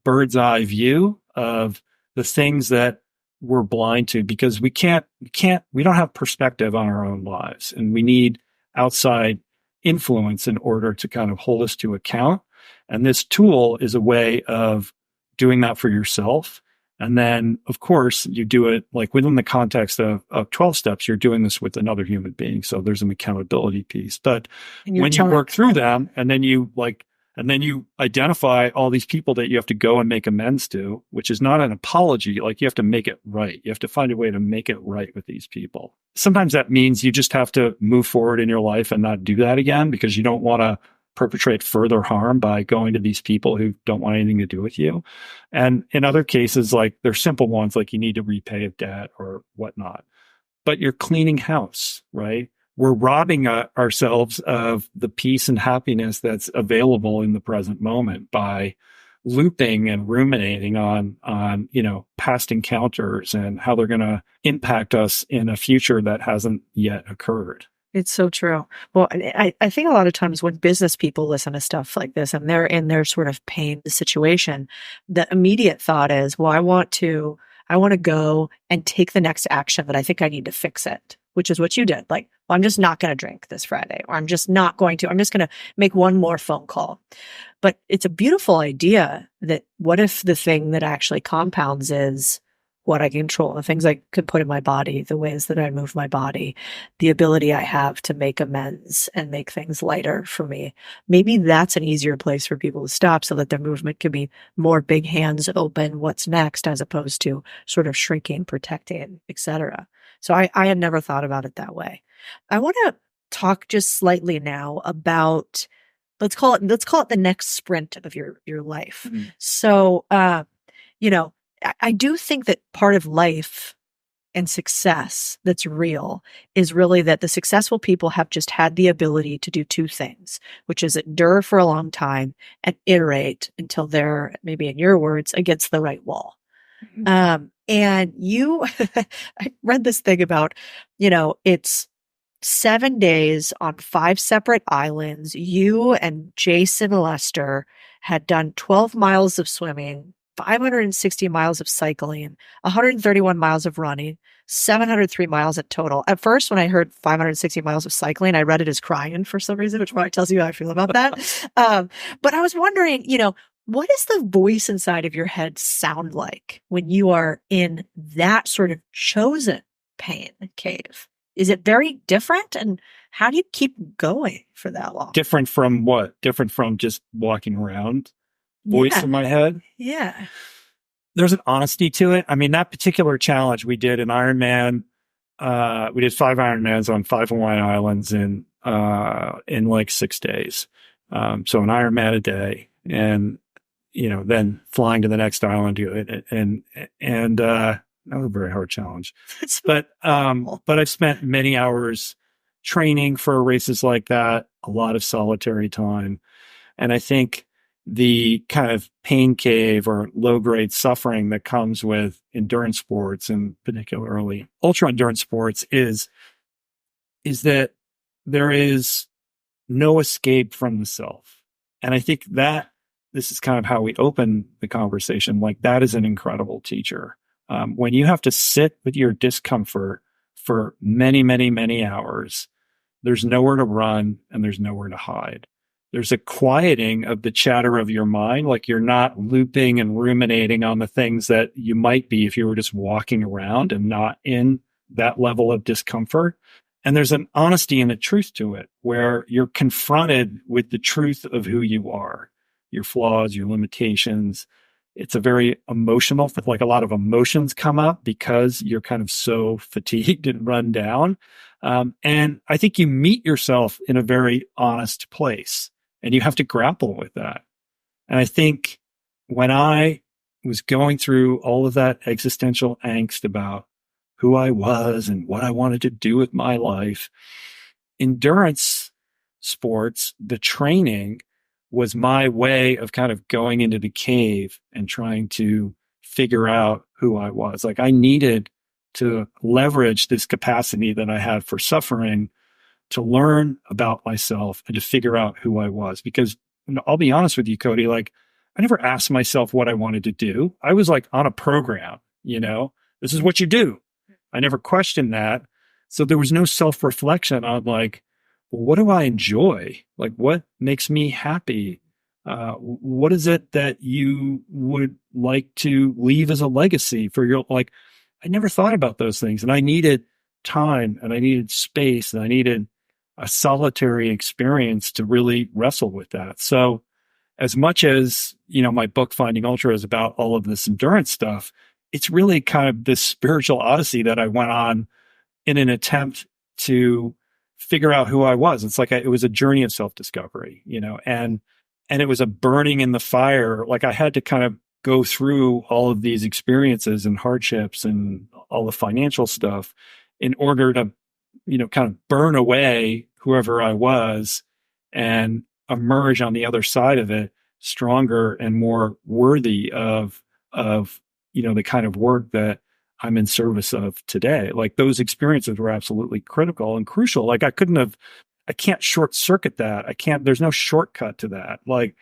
bird's eye view of the things that we're blind to, because we don't have perspective on our own lives, and we need outside influence in order to kind of hold us to account. And this tool is a way of doing that for yourself. And then, of course, you do it like within the context of 12 steps, you're doing this with another human being. So there's an accountability piece. But when you work through them and then you identify all these people that you have to go and make amends to, which is not an apology. Like you have to make it right. You have to find a way to make it right with these people. Sometimes that means you just have to move forward in your life and not do that again, because you don't want to perpetrate further harm by going to these people who don't want anything to do with you. And in other cases, like they're simple ones, like you need to repay a debt or whatnot, but you're cleaning house, right? We're robbing ourselves of the peace and happiness that's available in the present moment by looping and ruminating on past encounters and how they're going to impact us in a future that hasn't yet occurred. It's so true. Well, I think a lot of times when business people listen to stuff like this and they're in their sort of pain situation, the immediate thought is, well, I want to go and take the next action that I think I need to fix it, which is what you did. Like, well, I'm just not going to drink this Friday, or I'm just going to make one more phone call. But it's a beautiful idea that what if the thing that actually compounds is what I control, the things I could put in my body, the ways that I move my body, the ability I have to make amends and make things lighter for me. Maybe that's an easier place for people to stop so that their movement can be more big hands open, what's next, as opposed to sort of shrinking, protecting, etc. So I had never thought about it that way. I want to talk just slightly now about, let's call it the next sprint of your life. Mm-hmm. So, I do think that part of life and success that's real is really that the successful people have just had the ability to do two things, which is endure for a long time and iterate until they're, maybe in your words, against the right wall. Mm-hmm. And I read this thing about, it's 7 days on 5 separate islands. You and Jason Lester had done 12 miles of swimming, 560 miles of cycling, 131 miles of running, 703 miles in total. At first, when I heard 560 miles of cycling, I read it as crying for some reason, which probably tells you how I feel about that. But I was wondering, what does the voice inside of your head sound like when you are in that sort of chosen pain cave? Is it very different? And how do you keep going for that long? Different from what? Different from just walking around? Voice in my head. Yeah. There's an honesty to it. I mean, that particular challenge we did an Ironman, we did 5 Ironmans on 5 Hawaiian islands in like 6 days. So an Ironman a day, and, then flying to the next island to it. And that was a very hard challenge, but I've spent many hours training for races like that, a lot of solitary time. And I think the kind of pain cave or low grade suffering that comes with endurance sports, and particularly ultra endurance sports, is that there is no escape from the self. And I think that this is kind of how we open the conversation. Like, that is an incredible teacher. When you have to sit with your discomfort for many, many, many hours, there's nowhere to run and there's nowhere to hide. There's a quieting of the chatter of your mind. Like, you're not looping and ruminating on the things that you might be if you were just walking around and not in that level of discomfort. And there's an honesty and a truth to it where you're confronted with the truth of who you are, your flaws, your limitations. It's a very emotional, like a lot of emotions come up because you're kind of so fatigued and run down. And I think you meet yourself in a very honest place and you have to grapple with that. And I think when I was going through all of that existential angst about who I was and what I wanted to do with my life, endurance sports, the training was my way of kind of going into the cave and trying to figure out who I was. Like, I needed to leverage this capacity that I had for suffering to learn about myself and to figure out who I was. Because I'll be honest with you, Codie, like, I never asked myself what I wanted to do. I was like on a program, this is what you do. I never questioned that. So there was no self-reflection on like, well, what do I enjoy? Like, what makes me happy? What is it that you would like to leave as a legacy for your, like, I never thought about those things. And I needed time and I needed space and I needed a solitary experience to really wrestle with that. So as much as, my book Finding Ultra is about all of this endurance stuff, it's really kind of this spiritual odyssey that I went on in an attempt to figure out who I was. It's like it was a journey of self-discovery, and it was a burning in the fire. Like, I had to kind of go through all of these experiences and hardships and all the financial stuff in order to, kind of burn away whoever I was and emerge on the other side of it stronger and more worthy of the kind of work that I'm in service of today. Like, those experiences were absolutely critical and crucial. Like, I can't short circuit that. There's no shortcut to that. Like,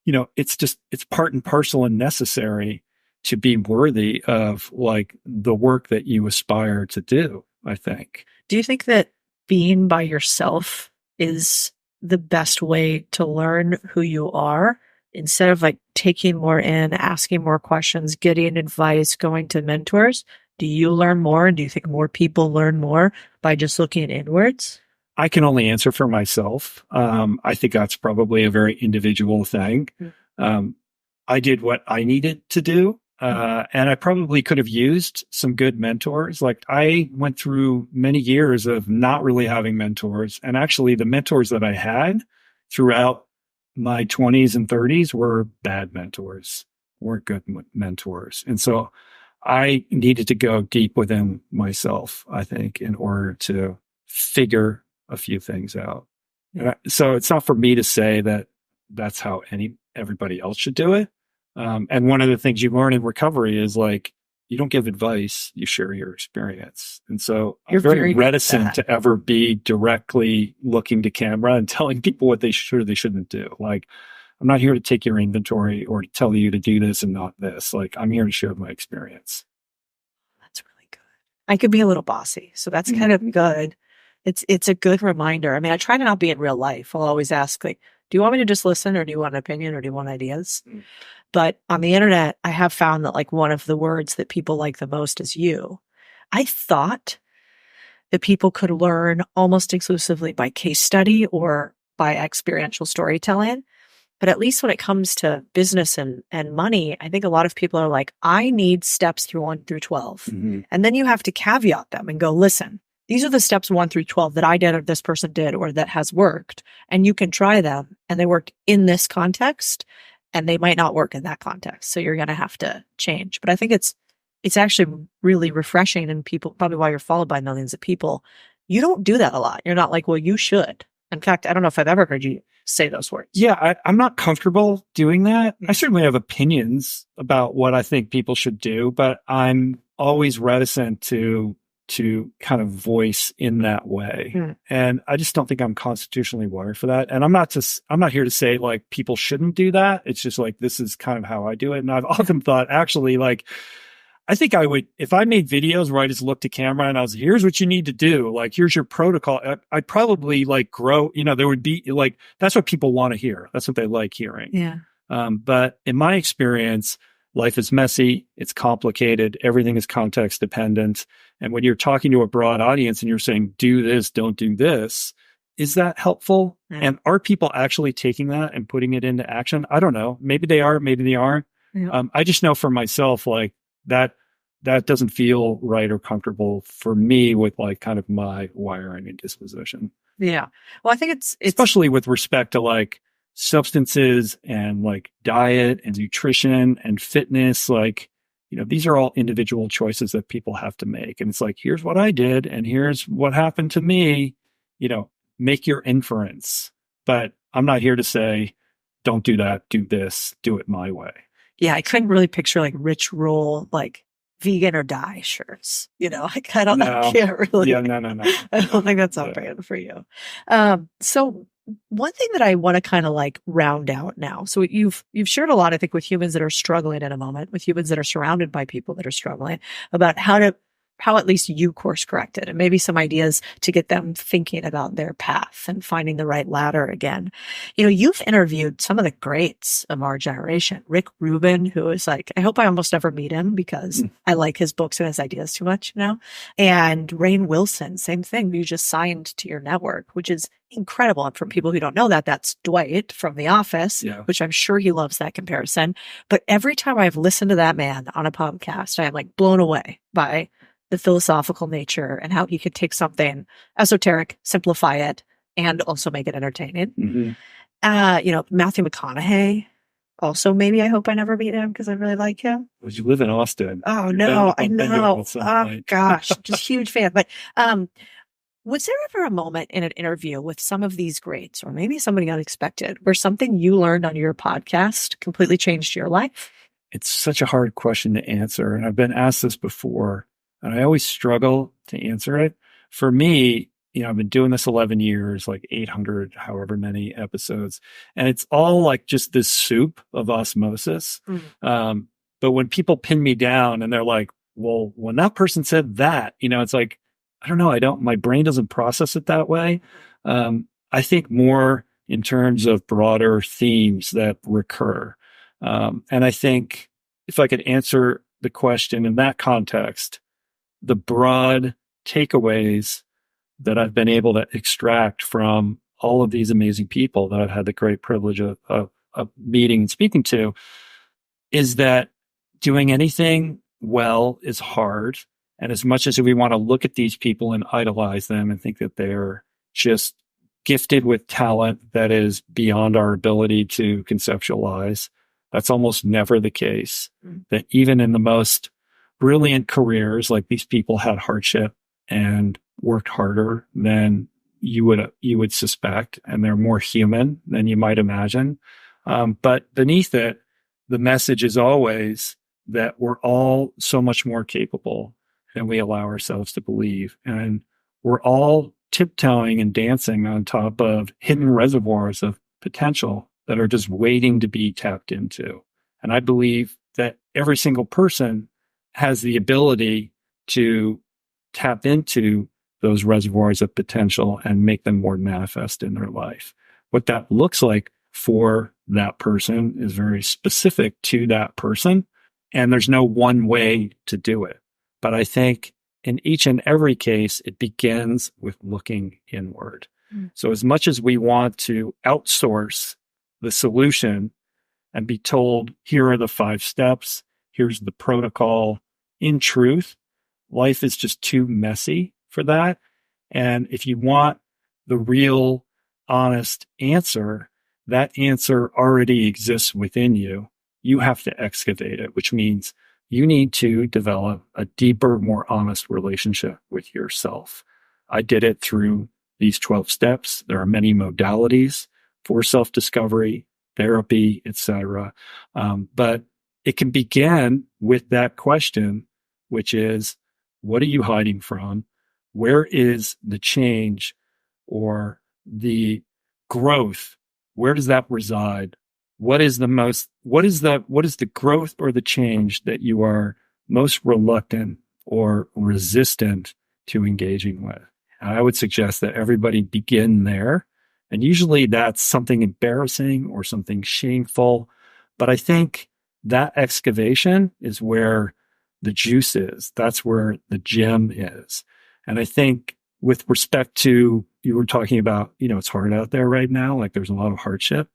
it's part and parcel and necessary to be worthy of like the work that you aspire to do, I think. Do you think that being by yourself is the best way to learn who you are instead of like taking more in, asking more questions, getting advice, going to mentors? Do you learn more? Do you think more people learn more by just looking inwards? I can only answer for myself. I think that's probably a very individual thing. I did what I needed to do. And I probably could have used some good mentors. Like, I went through many years of not really having mentors. And actually the mentors that I had throughout my 20s and 30s were bad mentors, weren't good mentors. And so I needed to go deep within myself, I think, in order to figure a few things out. So it's not for me to say that that's how everybody else should do it. And one of the things you learn in recovery is like, you don't give advice, you share your experience. And so I'm very reticent to ever be directly looking to camera and telling people what they should or they shouldn't do. Like, I'm not here to take your inventory or to tell you to do this and not this. Like, I'm here to share my experience. That's really good. I could be a little bossy, so that's kind of good. It's a good reminder. I mean, I try to not be in real life. I'll always ask, like, do you want me to just listen, or do you want an opinion, or do you want ideas? But on the internet, I have found that like one of the words that people like the most is you. I thought that people could learn almost exclusively by case study or by experiential storytelling. But at least when it comes to business and money, I think a lot of people are like, I need steps through 1 through 12. Mm-hmm. And then you have to caveat them and go, listen, these are the steps 1 through 12 that I did or this person did or that has worked. And you can try them. And they worked in this context. And they might not work in that context. So you're going to have to change. But I think it's actually really refreshing, and people, probably why you're followed by millions of people. You don't do that a lot. You're not like, well, you should. In fact, I don't know if I've ever heard you say those words. Yeah, I'm not comfortable doing that. I certainly have opinions about what I think people should do, but I'm always reticent to to kind of voice in that way. Mm. And I just don't think I'm constitutionally wired for that. And I'm not here to say like people shouldn't do that. It's just like, this is kind of how I do it. And I've often thought actually like, I think I would, if I made videos where I just looked to camera and I was, here's what you need to do. Like, here's your protocol. I'd probably like grow, there would be like, that's what people want to hear. That's what they like hearing. Yeah. But in my experience, life is messy. It's complicated. Everything is context dependent. And when you're talking to a broad audience and you're saying, do this, don't do this, is that helpful? Yeah. And are people actually taking that and putting it into action? I don't know. Maybe they are, maybe they aren't. Yeah. I just know for myself, like that doesn't feel right or comfortable for me with like kind of my wiring and disposition. Yeah. Well, I think it's especially with respect to like substances and like diet and nutrition and fitness. Like, these are all individual choices that people have to make. And it's like, here's what I did and here's what happened to me, make your inference. But I'm not here to say, don't do that, do this, do it my way. Yeah. I couldn't really picture like Rich Roll, like vegan or die shirts, like I can't really. Yeah, no. I don't think that's on brand for you. So one thing that I want to kind of like round out now. So you've shared a lot, I think, with humans that are struggling in a moment, with humans that are surrounded by people that are struggling, about how at least you course corrected, and maybe some ideas to get them thinking about their path and finding the right ladder again. You've interviewed some of the greats of our generation. Rick Rubin, who is like, I hope I almost never meet him because I like his books and his ideas too much, and Rainn Wilson, same thing. You just signed to your network, which is incredible. And for people who don't know that, that's Dwight from The Office, which I'm sure he loves that comparison. But every time I've listened to that man on a podcast, I am like blown away by the philosophical nature and how he could take something esoteric, simplify it, and also make it entertaining. Mm-hmm. Matthew McConaughey, also maybe I hope I never meet him because I really like him. Would you live in Austin? Oh, no, I know. Oh, gosh, just huge fan. But was there ever a moment in an interview with some of these greats, or maybe somebody unexpected, where something you learned on your podcast completely changed your life? It's such a hard question to answer. And I've been asked this before, and I always struggle to answer it. For me, I've been doing this 11 years, like 800, however many episodes. And it's all like just this soup of osmosis. But when people pin me down and they're like, well, when that person said that, it's like, I don't know. My brain doesn't process it that way. I think more in terms of broader themes that recur. And I think if I could answer the question in that context, the broad takeaways that I've been able to extract from all of these amazing people that I've had the great privilege of meeting and speaking to is that doing anything well is hard. And as much as we want to look at these people and idolize them and think that they're just gifted with talent that is beyond our ability to conceptualize, that's almost never the case. That even in the most brilliant careers, like these people had hardship and worked harder than you would suspect, and they're more human than you might imagine. But beneath it, the message is always that we're all so much more capable than we allow ourselves to believe, and we're all tiptoeing and dancing on top of hidden reservoirs of potential that are just waiting to be tapped into. And I believe that every single person has the ability to tap into those reservoirs of potential and make them more manifest in their life. What that looks like for that person is very specific to that person, and there's no one way to do it. But I think in each and every case, it begins with looking inward. So as much as we want to outsource the solution and be told, here are the 5 steps, here's the protocol, in truth, life is just too messy for that. And if you want the real, honest answer, that answer already exists within you. You have to excavate it, which means you need to develop a deeper, more honest relationship with yourself. I did it through these 12 steps. There are many modalities for self-discovery, therapy, etc. But it can begin with that question, which is, What are you hiding from? Where is the change or the growth? Where does that reside? What is the growth or the change that you are most reluctant or resistant to engaging with? And I would suggest that everybody begin there. And usually that's something embarrassing or something shameful. But I think that excavation is where the juice is. That's where the gem is. And I think with respect to, you were talking about, it's hard out there right now. Like there's a lot of hardship,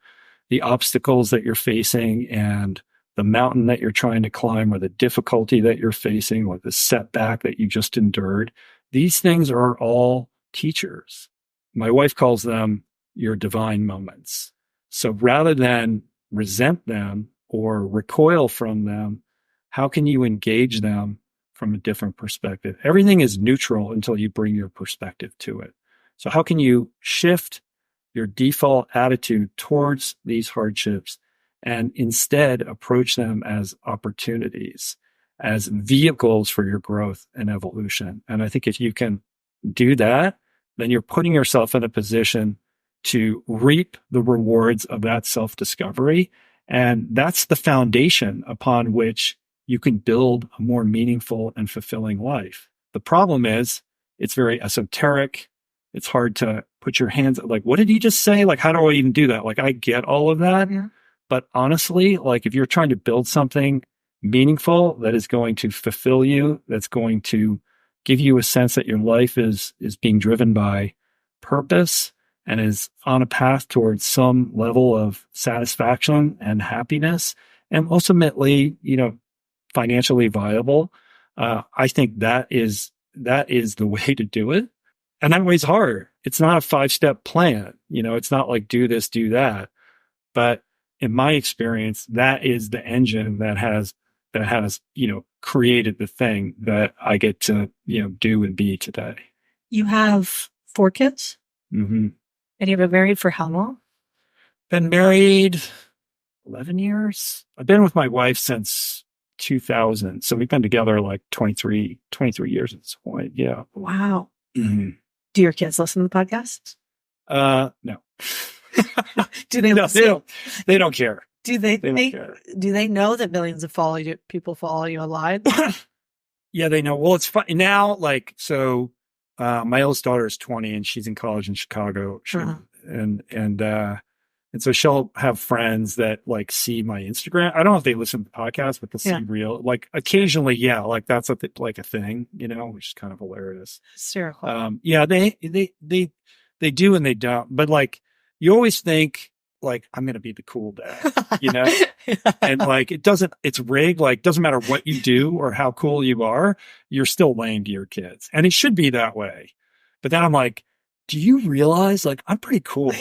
the obstacles that you're facing and the mountain that you're trying to climb or the difficulty that you're facing or the setback that you just endured. These things are all teachers. My wife calls them your divine moments. So rather than resent them or recoil from them, how can you engage them from a different perspective? Everything is neutral until you bring your perspective to it. So how can you shift your default attitude towards these hardships and instead approach them as opportunities, as vehicles for your growth and evolution? And I think if you can do that, then you're putting yourself in a position to reap the rewards of that self-discovery. And that's the foundation upon which you can build a more meaningful and fulfilling life. The problem is it's very esoteric. It's hard to put your hands, like, what did he just say? Like, how do I even do that? Like, I get all of that. Yeah. But honestly, like if you're trying to build something meaningful that is going to fulfill you, that's going to give you a sense that your life is being driven by purpose and is on a path towards some level of satisfaction and happiness, and ultimately, financially viable. I think that is the way to do it. And that way's hard. It's not a 5-step plan. It's not like do this, do that. But in my experience, that is the engine that has, created the thing that I get to, do and be today. You have 4 kids? Mm-hmm. And you've been married for how long? Been married 11 years. I've been with my wife since 2000. So we've been together like 23 years at this point. Yeah. Wow. Mm-hmm. Do your kids listen to the podcast? No. Do they No, listen? they don't care. Do they know that millions of people follow you online? Yeah, they know. Well, it's fun now. Like, so, my oldest daughter is 20 and she's in college in Chicago. And so she'll have friends that like see my Instagram. I don't know if they listen to the podcast, but they'll see real, like occasionally. Yeah. Like that's like a thing, which is kind of hilarious. Hysterical. Yeah, they do and they don't, but like, you always think like, I'm going to be the cool dad, and like, it's rigged. Like, doesn't matter what you do or how cool you are, you're still lame to your kids. And it should be that way. But then I'm like, do you realize like, I'm pretty cool.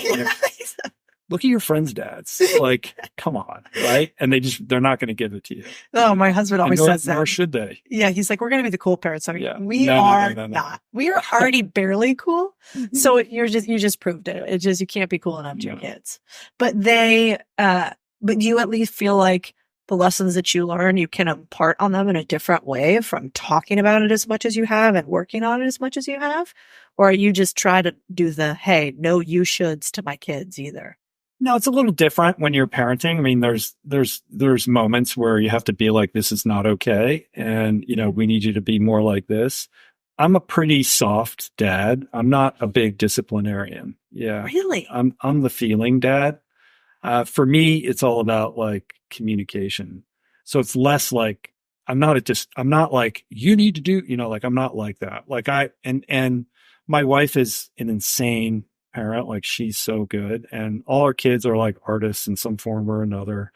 Look at your friends' dads. Like, come on, right? And they're not going to give it to you. Oh, my husband always says that. Nor should they. Yeah, he's like, we're going to be the cool parents. I mean, yeah. We are not. We are already barely cool. So you just proved it. It's just, you can't be cool enough to your kids. But but do you at least feel like the lessons that you learn, you can impart on them in a different way from talking about it as much as you have and working on it as much as you have? Or you just try to do the, hey, no you shoulds to my kids either? No, it's a little different when you're parenting. I mean, there's moments where you have to be like, this is not okay. And, we need you to be more like this. I'm a pretty soft dad. I'm not a big disciplinarian. Yeah. Really? I'm the feeling dad. For me, it's all about like communication. So it's less like, I'm not like, you need to do, like, I'm not like that. Like and my wife is an insane parent. Like she's so good, and all our kids are like artists in some form or another,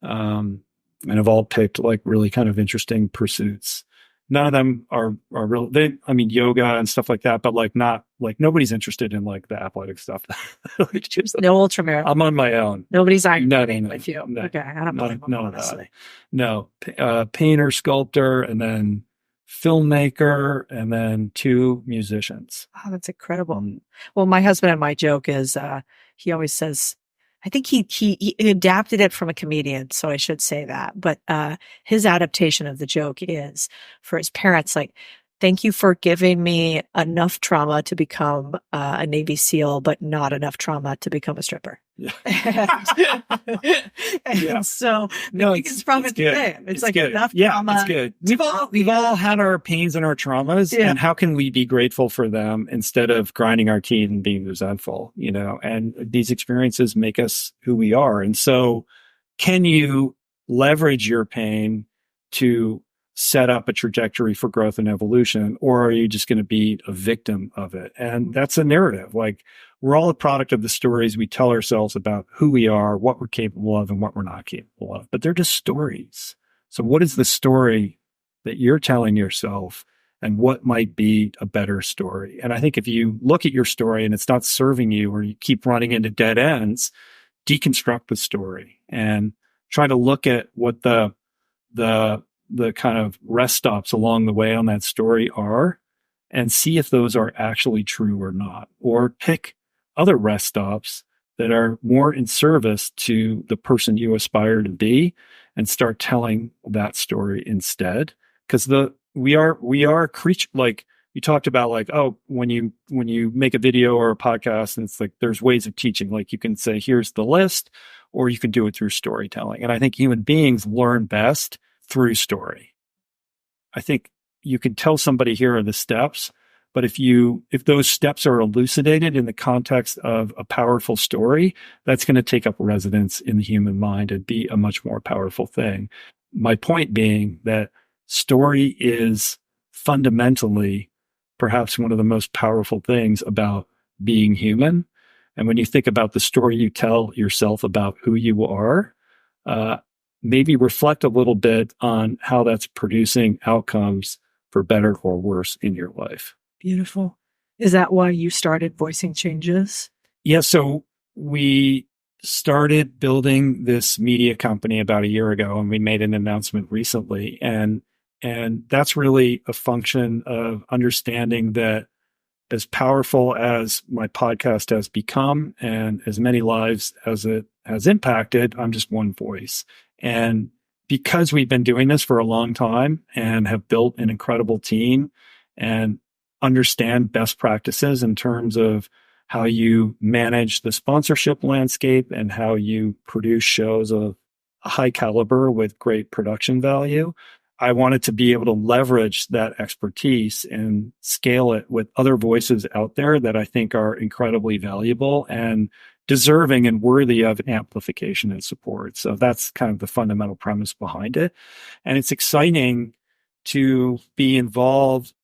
and have all picked like really kind of interesting pursuits. None of them are real. Yoga and stuff like that, but like not like nobody's interested in like the athletic stuff. Like, no ultramarathon. I'm on my own. Nobody's arguing with you. No, okay, I don't know. None of that. No, painter, sculptor, and then filmmaker, and then 2 musicians. Oh, that's incredible. Well, my husband and my joke is, he always says, I think he adapted it from a comedian, so I should say that. But his adaptation of the joke is for his parents, like thank you for giving me enough trauma to become a Navy SEAL, but not enough trauma to become a stripper. Yeah. And so No, it's probably it's good. the same. It's like good. enough Yeah, trauma. it's good. We've all had our pains and our traumas, Yeah. and how can we be grateful for them instead of grinding our teeth and being resentful, and these experiences make us who we are. And so can you leverage your pain to set up a trajectory for growth and evolution, or are you just going to be a victim of it? And that's a narrative. Like, we're all a product of the stories we tell ourselves about who we are, what we're capable of, and what we're not capable of. But they're just stories. So what is the story that you're telling yourself, and what might be a better story? And I think if you look at your story and it's not serving you, or you keep running into dead ends, deconstruct the story and try to look at what the kind of rest stops along the way on that story are, and see if those are actually true or not, or pick other rest stops that are more in service to the person you aspire to be, and start telling that story instead. Because we are creature, like you talked about, like, oh, when you make a video or a podcast, and it's like, there's ways of teaching, like you can say, here's the list, or you can do it through storytelling. And I think human beings learn best through story. I think you can tell somebody, here are the steps, but if those steps are elucidated in the context of a powerful story, that's going to take up residence in the human mind and be a much more powerful thing. My point being that story is fundamentally perhaps one of the most powerful things about being human. And when you think about the story you tell yourself about who you are, maybe reflect a little bit on how that's producing outcomes for better or worse in your life. Beautiful. Is that why you started Voicing Changes? Yeah. So we started building this media company about a year ago, and we made an announcement recently. And that's really a function of understanding that as powerful as my podcast has become and as many lives as it has impacted, I'm just one voice. And because we've been doing this for a long time and have built an incredible team and understand best practices in terms of how you manage the sponsorship landscape and how you produce shows of a high caliber with great production value, I wanted to be able to leverage that expertise and scale it with other voices out there that I think are incredibly valuable and deserving and worthy of amplification and support. So that's kind of the fundamental premise behind it. And it's exciting to be involved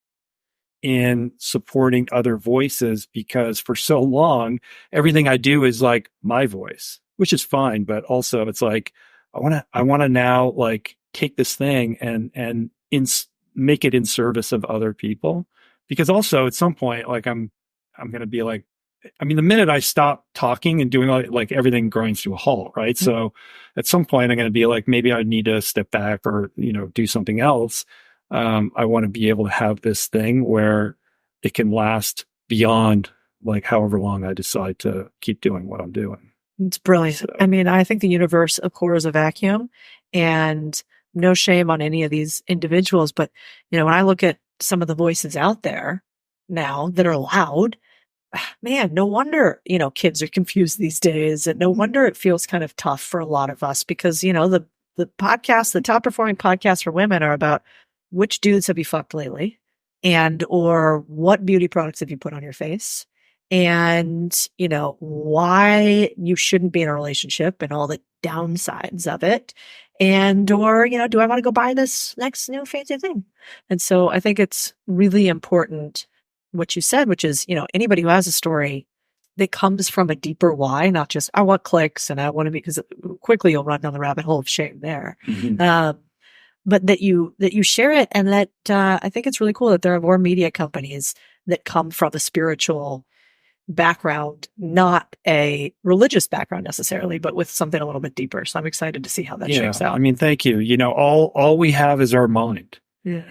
in supporting other voices, because for so long, everything I do is like my voice, which is fine. But also it's like, I want to now like take this thing and make it in service of other people. Because also at some point, like I'm going to be like, I mean, the minute I stop talking and doing like everything grinds to a halt, right? Mm-hmm. So at some point I'm going to be like, maybe I need to step back or, do something else. I want to be able to have this thing where it can last beyond like however long I decide to keep doing what I'm doing. It's brilliant. So, I mean, I think the universe abhors a vacuum, and no shame on any of these individuals. But, when I look at some of the voices out there now that are loud, man, no wonder, kids are confused these days. And no wonder it feels kind of tough for a lot of us, because, the podcasts, the top performing podcasts for women are about which dudes have you fucked lately, and, or what beauty products have you put on your face, and, why you shouldn't be in a relationship and all the downsides of it. And, or, do I want to go buy this next new fancy thing? And so I think it's really important what you said, which is, anybody who has a story that comes from a deeper why, not just, I want clicks and I want to be, because quickly you'll run down the rabbit hole of shame there. Mm-hmm. But that you share it, and that, I think it's really cool that there are more media companies that come from a spiritual background, not a religious background necessarily, but with something a little bit deeper. So I'm excited to see how that shakes out. I mean, thank you. All we have is our mind. Yeah.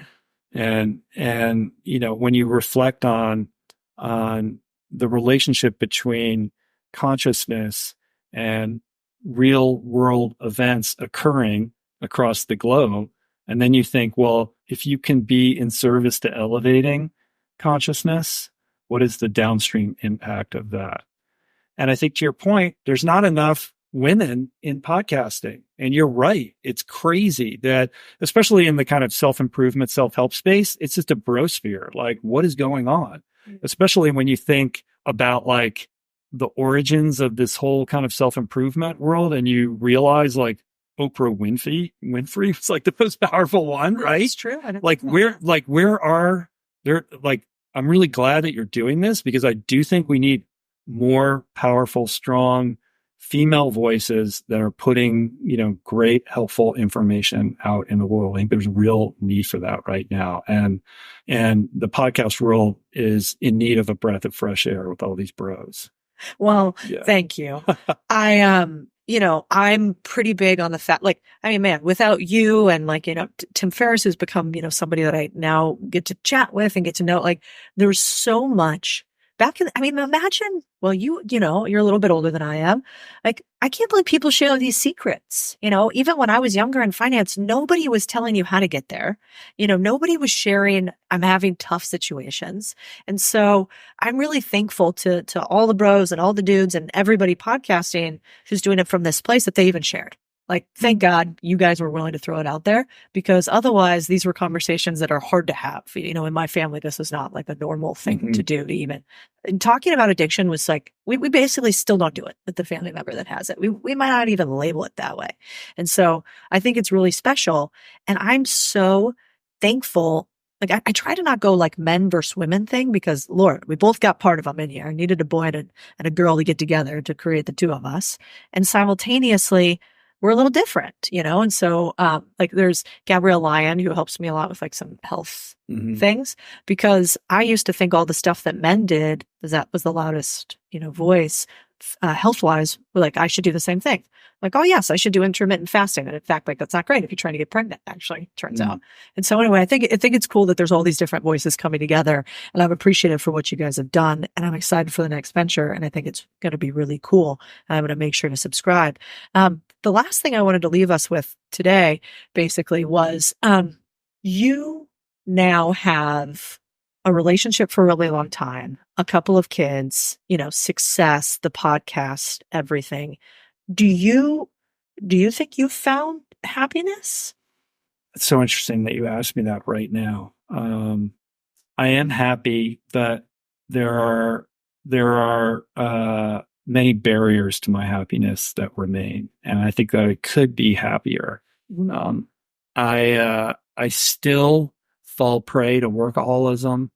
And when you reflect on the relationship between consciousness and real world events occurring across the globe, and then you think, well, if you can be in service to elevating consciousness, what is the downstream impact of that? And I think to your point, there's not enough women in podcasting. And you're right. It's crazy that, especially in the kind of self-improvement, self-help space, it's just a brosphere. Like, what is going on? Especially when you think about like the origins of this whole kind of self-improvement world, and you realize like Oprah Winfrey was like the most powerful one, right? It's true. I'm really glad that you're doing this, because I do think we need more powerful, strong female voices that are putting, great, helpful information out in the world. I think there's real need for that right now. And the podcast world is in need of a breath of fresh air with all these bros. Well, Yeah. thank you. I'm pretty big on the fact, man, without you and Tim Ferriss, who's become, somebody that I now get to chat with and get to know, there's so much imagine, well, you're a little bit older than I am. I can't believe people share these secrets. Even when I was younger in finance, nobody was telling you how to get there. Nobody was sharing, I'm having tough situations. And so I'm really thankful to all the bros and all the dudes and everybody podcasting who's doing it from this place that they even shared. Thank God you guys were willing to throw it out there, because otherwise these were conversations that are hard to have. In my family, this is not a normal thing to do to even. And talking about addiction was we basically still don't do it with the family member that has it. We might not even label it that way. And so I think it's really special. And I'm so thankful. I try to not go men versus women thing, because Lord, we both got part of them in here. I needed a boy and a girl to get together to create the two of us. And simultaneously, we're a little different, And so, there's Gabrielle Lyon, who helps me a lot with some health things, because I used to think all the stuff that men did, that was the loudest, voice, health-wise, I should do the same thing. Oh yes, I should do intermittent fasting. And in fact, that's not great if you're trying to get pregnant, actually, turns out. And so anyway, I think it's cool that there's all these different voices coming together, and I'm appreciative for what you guys have done, and I'm excited for the next venture. And I think it's going to be really cool. And I'm going to make sure to subscribe. The last thing I wanted to leave us with today, basically, was, you now have a relationship for a really long time, a couple of kids, success, the podcast, everything. Do you think you've found happiness? It's so interesting that you asked me that right now. I am happy that there are many barriers to my happiness that remain, and I think that I could be happier. I still fall prey to workaholism.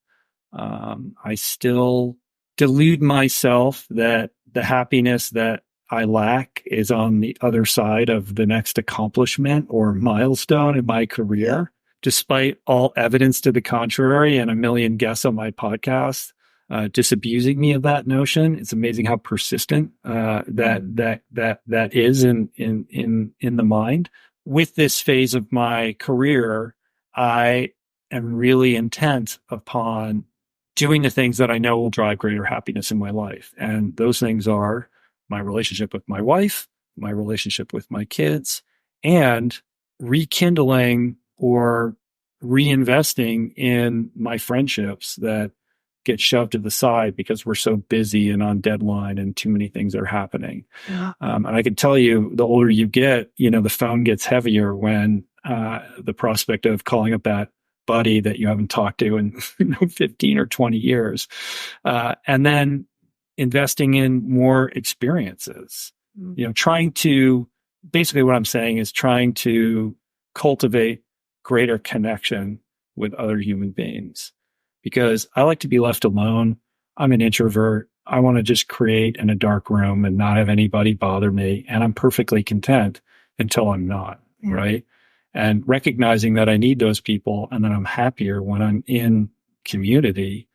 I still delude myself that the happiness that I lack is on the other side of the next accomplishment or milestone in my career, despite all evidence to the contrary and a million guests on my podcast disabusing me of that notion. It's amazing how persistent that is in the mind. With this phase of my career, I am really intent upon doing the things that I know will drive greater happiness in my life. And those things are my relationship with my wife, my relationship with my kids, and rekindling or reinvesting in my friendships that get shoved to the side because we're so busy and on deadline and too many things are happening. Yeah. And I can tell you, the older you get, the phone gets heavier when the prospect of calling up that buddy that you haven't talked to in 15 or 20 years. And then investing in more experiences, basically what I'm saying is trying to cultivate greater connection with other human beings, because I like to be left alone. I'm an introvert. I want to just create in a dark room and not have anybody bother me. And I'm perfectly content until I'm not, right? And recognizing that I need those people and that I'm happier when I'm in community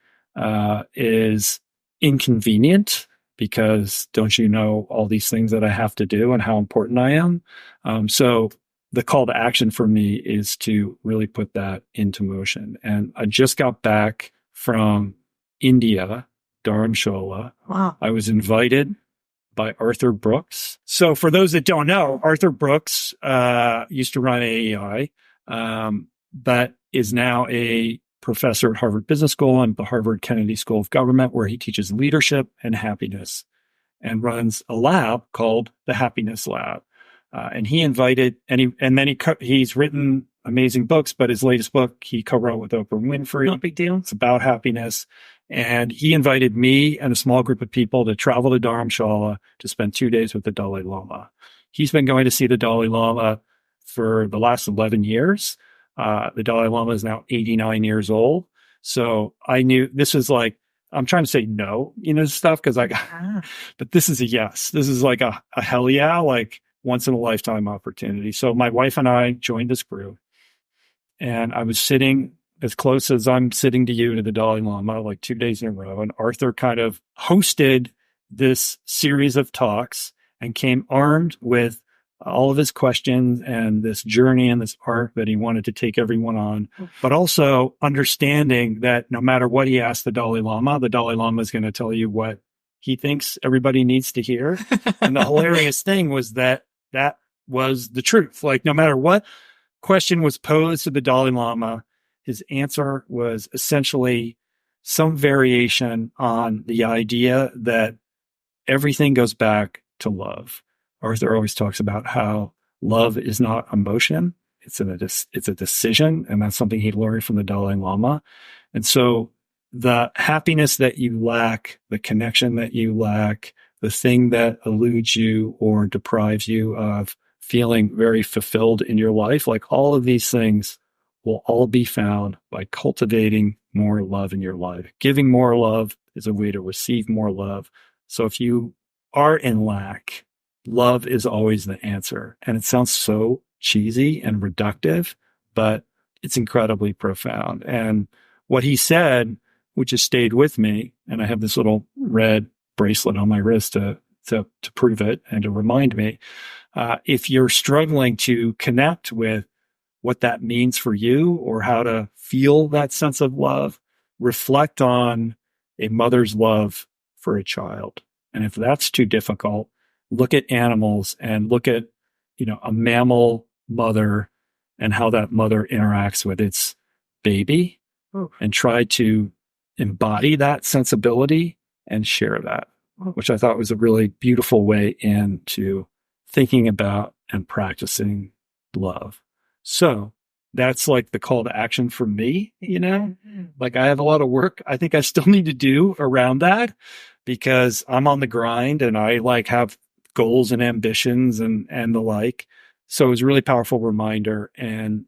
is inconvenient, because don't you know all these things that I have to do and how important I am? So the call to action for me is to really put that into motion. And I just got back from India, Dharamshala. Wow. I was invited by Arthur Brooks. So for those that don't know, Arthur Brooks used to run AEI, but is now a professor at Harvard Business School and the Harvard Kennedy School of Government, where he teaches leadership and happiness and runs a lab called the Happiness Lab. And he invited, he's written amazing books, but his latest book he co-wrote with Oprah Winfrey. No big deal. It's about happiness. And he invited me and a small group of people to travel to Dharamshala to spend 2 days with the Dalai Lama. He's been going to see the Dalai Lama for the last 11 years. The Dalai Lama is now 89 years old. So I knew this was like, I'm trying to say no, stuff because but this is a yes. This is like a hell yeah, like once in a lifetime opportunity. So my wife and I joined this group, and I was sitting as close as I'm sitting to you to the Dalai Lama, like 2 days in a row. And Arthur kind of hosted this series of talks and came armed with all of his questions and this journey and this arc that he wanted to take everyone on, but also understanding that no matter what he asked the Dalai Lama is going to tell you what he thinks everybody needs to hear. And the hilarious thing was that was the truth. Like no matter what question was posed to the Dalai Lama, his answer was essentially some variation on the idea that everything goes back to love. Arthur always talks about how love is not emotion. It's a decision. And that's something he learned from the Dalai Lama. And so the happiness that you lack, the connection that you lack, the thing that eludes you or deprives you of feeling very fulfilled in your life, like all of these things will all be found by cultivating more love in your life. Giving more love is a way to receive more love. So if you are in lack, love is always the answer. And it sounds so cheesy and reductive, but it's incredibly profound. And what he said, which has stayed with me, and I have this little red bracelet on my wrist to prove it and to remind me, if you're struggling to connect with what that means for you or how to feel that sense of love, reflect on a mother's love for a child. And if that's too difficult, look at animals and look at, a mammal mother and how that mother interacts with its baby and try to embody that sensibility and share that, which I thought was a really beautiful way into thinking about and practicing love. So that's like the call to action for me, like I have a lot of work I think I still need to do around that because I'm on the grind and I have goals and ambitions and the like. So it was a really powerful reminder and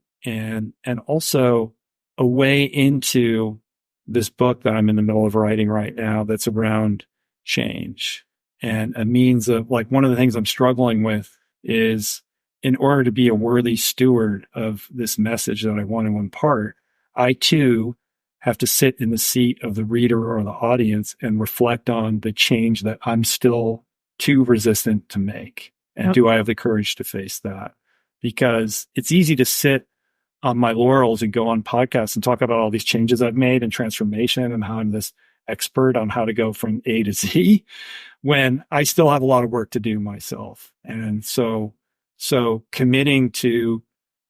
also a way into this book that I'm in the middle of writing right now that's around change and a means of one of the things I'm struggling with is in order to be a worthy steward of this message that I want to impart, I too have to sit in the seat of the reader or the audience and reflect on the change that I'm still too resistant to make. And do I have the courage to face that? Because it's easy to sit on my laurels and go on podcasts and talk about all these changes I've made and transformation and how I'm this expert on how to go from A to Z when I still have a lot of work to do myself. And so committing to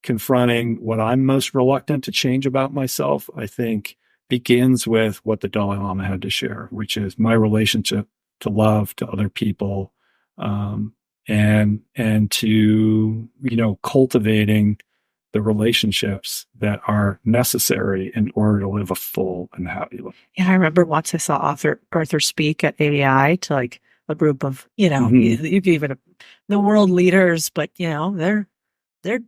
confronting what I'm most reluctant to change about myself, I think begins with what the Dalai Lama had to share, which is my relationship to love, to other people, and to, cultivating the relationships that are necessary in order to live a full and happy life. Yeah, I remember once I saw Arthur speak at AEI to a group of, even the world leaders, but they're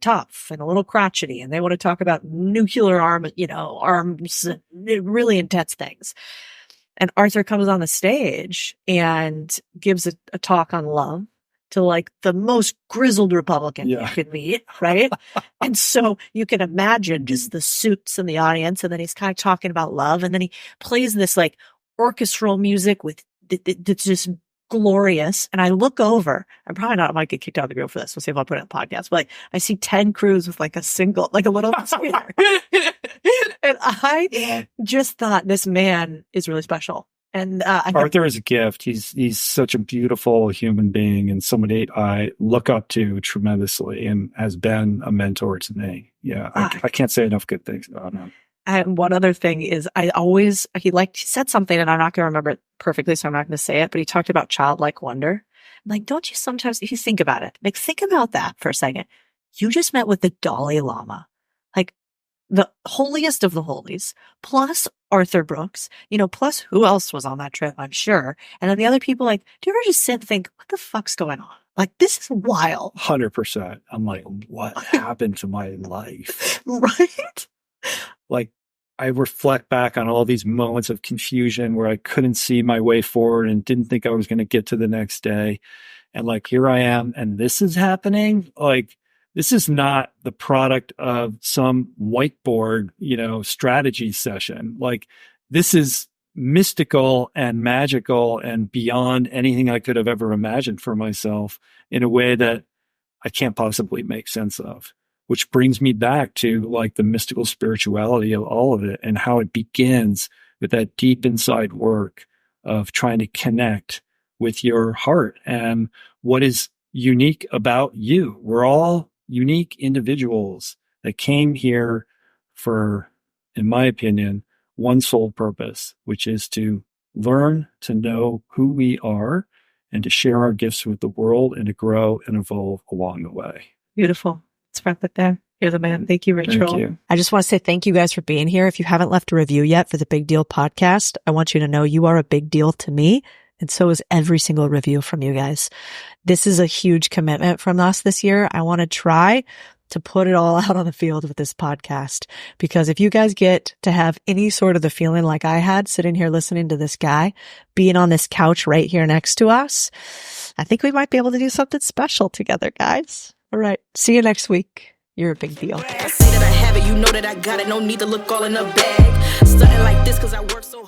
tough and a little crotchety and they want to talk about nuclear arms, really intense things. And Arthur comes on the stage and gives a talk on love to the most grizzled Republican you could meet, right? And so you can imagine just the suits in the audience. And then he's kind of talking about love. And then he plays this orchestral music that's just glorious. And I look over, I might get kicked out of the group for this. We'll see if I'll put it on the podcast. But I see 10 crews with a little speaker. And I just thought this man is really special. And Arthur is a gift. He's such a beautiful human being and somebody I look up to tremendously and has been a mentor to me. Yeah, I can't say enough good things about him. And one other thing is he said something, and I'm not going to remember it perfectly, so I'm not going to say it, but he talked about childlike wonder. Like, don't you sometimes, if you think about it, like, think about that for a second. You just met with the Dalai Lama, like the holiest of the holies, plus Arthur Brooks, plus who else was on that trip, I'm sure. And then the other people, like, do you ever just sit and think, what the fuck's going on? Like, this is wild. 100%. I'm like, what happened to my life? Right? Like, I reflect back on all these moments of confusion where I couldn't see my way forward and didn't think I was going to get to the next day. And like, here I am, and this is happening. Like, this is not the product of some whiteboard, strategy session. Like, this is mystical and magical and beyond anything I could have ever imagined for myself in a way that I can't possibly make sense of. Which brings me back to like the mystical spirituality of all of it and how it begins with that deep inside work of trying to connect with your heart and what is unique about you. We're all unique individuals that came here for, in my opinion, one sole purpose, which is to learn to know who we are and to share our gifts with the world and to grow and evolve along the way. Beautiful. Let's wrap it there. You're the man. Thank you, Rachel. Thank you. I just want to say thank you guys for being here. If you haven't left a review yet for the Big Deal podcast, I want you to know you are a big deal to me. And so is every single review from you guys. This is a huge commitment from us this year. I want to try to put it all out on the field with this podcast, because if you guys get to have any sort of the feeling like I had sitting here listening to this guy being on this couch right here next to us, I think we might be able to do something special together, guys. All right. See you next week. You're a big deal. I say that I have it, you know that I got it. No need to look all in the bag. Stunting like this 'cause I work so